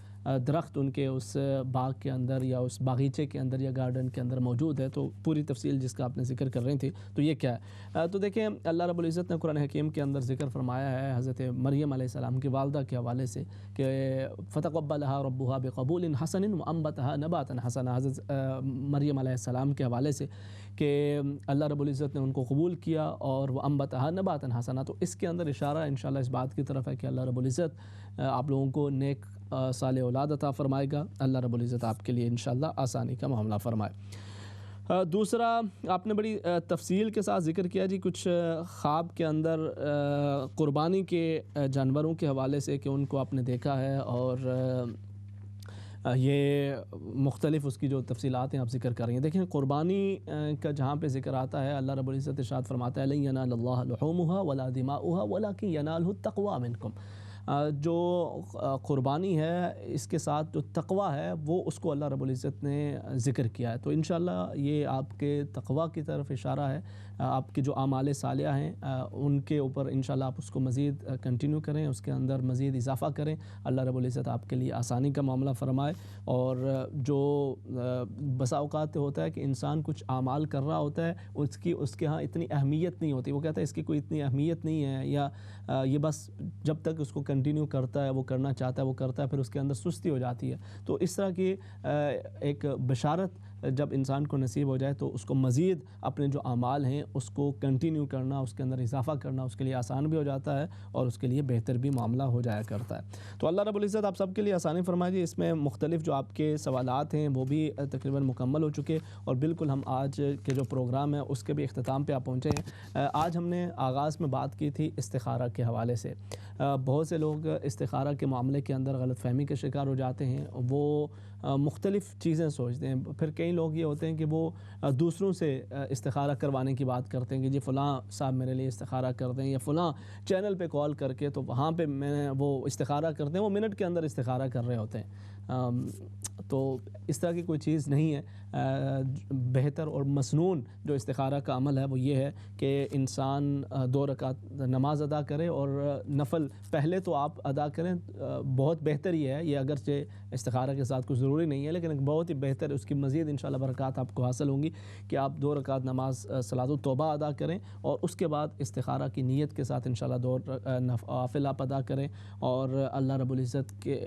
درخت ان کے اس باغ کے اندر یا اس باغیچے کے اندر یا گارڈن کے اندر موجود ہے. تو پوری تفصیل جس کا آپ نے ذکر کر رہی تھی، تو یہ کیا ہے؟ تو دیکھیں، اللہ رب العزت نے قرآن حکیم کے اندر ذکر فرمایا ہے حضرت مریم علیہ السلام کی والدہ کے حوالے سے کہ فتقبلها ربها بقبول حسن وانبتها نباتا حسنا. حضرت مریم علیہ السلام کے حوالے سے کہ اللہ رب العزت نے ان کو قبول کیا اور وہ انبتها نباتا حسنا. تو اس کے اندر اشارہ انشاءاللہ اس بات کی طرف ہے کہ اللہ رب العزت آپ لوگوں کو نیک صالح اولاد عطا فرمائے گا. اللہ رب العزت آپ کے لیے انشاءاللہ آسانی کا معاملہ فرمائے. دوسرا آپ نے بڑی تفصیل کے ساتھ ذکر کیا جی کچھ خواب کے اندر قربانی کے جانوروں کے حوالے سے کہ ان کو آپ نے دیکھا ہے، اور یہ مختلف اس کی جو تفصیلات ہیں آپ ذکر کر رہی ہیں. دیکھیں، قربانی کا جہاں پہ ذکر آتا ہے اللہ رب العزت ارشاد فرماتا ہے لن ینال اللہ لحومها ولا دماؤها ولکن ینالہ التقوی منکم. جو قربانی ہے اس کے ساتھ جو تقوی ہے وہ اس کو اللہ رب العزت نے ذکر کیا ہے. تو انشاءاللہ یہ آپ کے تقوی کی طرف اشارہ ہے. آپ کے جو اعمال صالحہ ہیں ان کے اوپر انشاءاللہ آپ اس کو مزید کنٹینیو کریں، اس کے اندر مزید اضافہ کریں، اللہ رب العزت آپ کے لیے آسانی کا معاملہ فرمائے۔ اور جو بسا اوقات ہوتا ہے کہ انسان کچھ اعمال کر رہا ہوتا ہے، اس کے ہاں اتنی اہمیت نہیں ہوتی، وہ کہتا ہے اس کی کوئی اتنی اہمیت نہیں ہے، یا یہ بس جب تک اس کو کنٹینیو کرتا ہے، وہ کرنا چاہتا ہے وہ کرتا ہے، پھر اس کے اندر سستی ہو جاتی ہے۔ تو اس طرح کی ایک بشارت جب انسان کو نصیب ہو جائے تو اس کو مزید اپنے جو اعمال ہیں اس کو کنٹینیو کرنا، اس کے اندر اضافہ کرنا اس کے لیے آسان بھی ہو جاتا ہے اور اس کے لیے بہتر بھی معاملہ ہو جایا کرتا ہے۔ تو اللہ رب العزت آپ سب کے لیے آسانی فرمائے جی۔ اس میں مختلف جو آپ کے سوالات ہیں وہ بھی تقریباً مکمل ہو چکے، اور بالکل ہم آج کے جو پروگرام ہے اس کے بھی اختتام پہ آپ پہنچے ہیں۔ آج ہم نے آغاز میں بات کی تھی استخارہ کے حوالے سے۔ بہت سے لوگ استخارہ کے معاملے کے اندر غلط فہمی کے شکار ہو جاتے ہیں، وہ مختلف چیزیں سوچتے ہیں۔ پھر کئی لوگ یہ ہوتے ہیں کہ وہ دوسروں سے استخارہ کروانے کی بات کرتے ہیں کہ جی فلاں صاحب میرے لیے استخارہ کر دیں، یا فلاں چینل پہ کال کر کے تو وہاں پہ وہ استخارہ کرتے ہیں، وہ منٹ کے اندر استخارہ کر رہے ہوتے ہیں۔ تو اس طرح کی کوئی چیز نہیں ہے۔ بہتر اور مسنون جو استخارہ کا عمل ہے وہ یہ ہے کہ انسان 2 رکعت نماز ادا کرے، اور نفل پہلے تو آپ ادا کریں، بہت بہتر ہی ہے یہ، اگرچہ استخارہ کے ساتھ کچھ ضروری نہیں ہے، لیکن ایک بہت ہی بہتر، اس کی مزید انشاءاللہ برکات آپ کو حاصل ہوں گی کہ آپ 2 رکعت نماز صلاۃ التوبہ ادا کریں، اور اس کے بعد استخارہ کی نیت کے ساتھ انشاءاللہ 2 نوافل آپ ادا کریں، اور اللہ رب العزت کے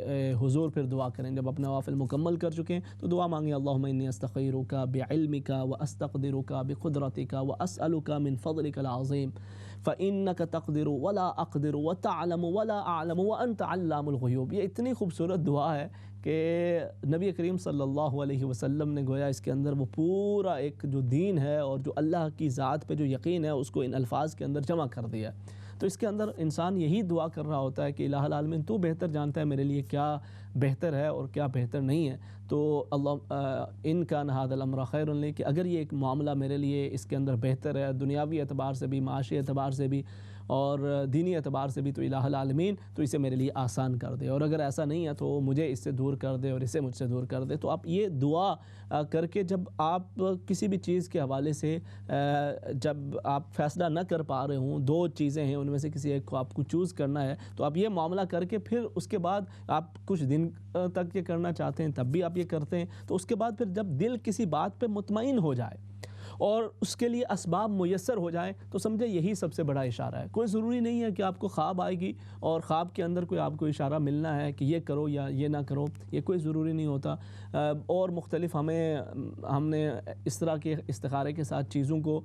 حضور پھر دعا کریں۔ جب اپنے نوافل مکمل کر چکیں تو دعا مانگیں، اللہم انی استخیرک بعلمک واستقدرک بقدرتک واسألک من فضلک العظیم فإنک تقدر ولا اقدر وتعلم ولا اعلم وانت علام الغیوب۔ یہ اتنی خوبصورت دعا ہے کہ نبی کریم صلی اللہ علیہ وسلم نے گویا اس کے اندر وہ پورا ایک جو دین ہے اور جو اللہ کی ذات پہ جو یقین ہے اس کو ان الفاظ کے اندر جمع کر دیا۔ تو اس کے اندر انسان یہی دعا کر رہا ہوتا ہے کہ الہ العالمین تو بہتر جانتا ہے میرے لیے کیا بہتر ہے اور کیا بہتر نہیں ہے۔ تو اللہ ان کان ھذا الامر خیر لی، کہ اگر یہ ایک معاملہ میرے لیے اس کے اندر بہتر ہے دنیاوی اعتبار سے بھی، معاشی اعتبار سے بھی، اور دینی اعتبار سے بھی، تو الہ العالمین تو اسے میرے لیے آسان کر دے، اور اگر ایسا نہیں ہے تو مجھے اس سے دور کر دے اور اسے مجھ سے دور کر دے۔ تو آپ یہ دعا کر کے جب آپ کسی بھی چیز کے حوالے سے جب آپ فیصلہ نہ کر پا رہے ہوں، 2 چیزیں ہیں ان میں سے کسی ایک کو آپ کو چوز کرنا ہے، تو آپ یہ معاملہ کر کے پھر اس کے بعد آپ کچھ دن تک یہ کرنا چاہتے ہیں تب بھی آپ یہ کرتے ہیں، تو اس کے بعد پھر جب دل کسی بات پہ مطمئن ہو جائے اور اس کے لیے اسباب میسر ہو جائیں تو سمجھے یہی سب سے بڑا اشارہ ہے۔ کوئی ضروری نہیں ہے کہ آپ کو خواب آئے گی اور خواب کے اندر کوئی آپ کو اشارہ ملنا ہے کہ یہ کرو یا یہ نہ کرو، یہ کوئی ضروری نہیں ہوتا۔ اور مختلف ہم نے اس طرح کے استخارے کے ساتھ چیزوں کو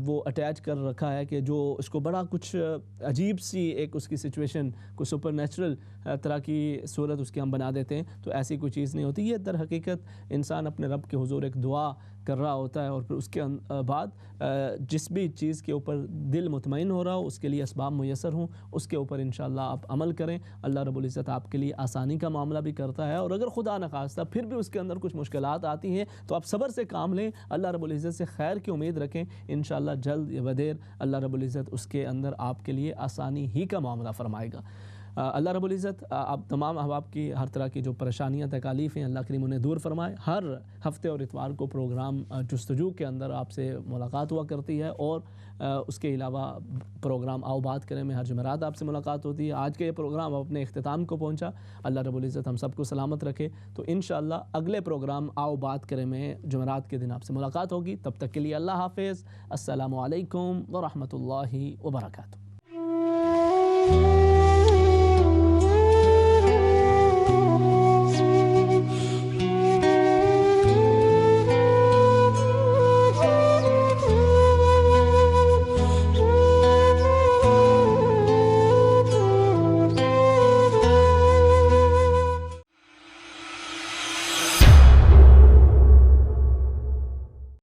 وہ اٹیچ کر رکھا ہے کہ جو اس کو بڑا کچھ عجیب سی ایک اس کی سچویشن، کوئی سپر نیچرل طرح کی صورت اس کی ہم بنا دیتے ہیں، تو ایسی کوئی چیز نہیں ہوتی۔ یہ در حقیقت انسان اپنے رب کے حضور ایک دعا کر رہا ہوتا ہے، اور پھر اس کے بعد جس بھی چیز کے اوپر دل مطمئن ہو رہا ہو، اس کے لیے اسباب میسر ہوں، اس کے اوپر انشاءاللہ آپ عمل کریں۔ اللہ رب العزت آپ کے لیے آسانی کا معاملہ بھی کرتا ہے، اور اگر خدا نخواستہ پھر بھی اس کے اندر کچھ مشکلات آتی ہیں تو آپ صبر سے کام لیں، اللہ رب العزت سے خیر کی امید رکھیں، انشاءاللہ جلد یا بدیر اللہ رب العزت اس کے اندر آپ کے لیے آسانی ہی کا معاملہ فرمائے گا۔ اللہ رب العزت آپ تمام احباب کی ہر طرح کی جو پریشانیاں تکالیف ہیں اللہ کریم انہیں دور فرمائے۔ ہر ہفتے اور اتوار کو پروگرام جستجو کے اندر آپ سے ملاقات ہوا کرتی ہے، اور اس کے علاوہ پروگرام آؤ بات کریں میں ہر جمعرات آپ سے ملاقات ہوتی ہے۔ آج کا یہ پروگرام اپنے اختتام کو پہنچا، اللہ رب العزت ہم سب کو سلامت رکھے۔ تو انشاءاللہ اگلے پروگرام آؤ بات کریں میں جمعرات کے دن آپ سے ملاقات ہوگی، تب تک کے لیے اللہ حافظ، السلام علیکم ورحمۃ اللہ وبرکاتہ۔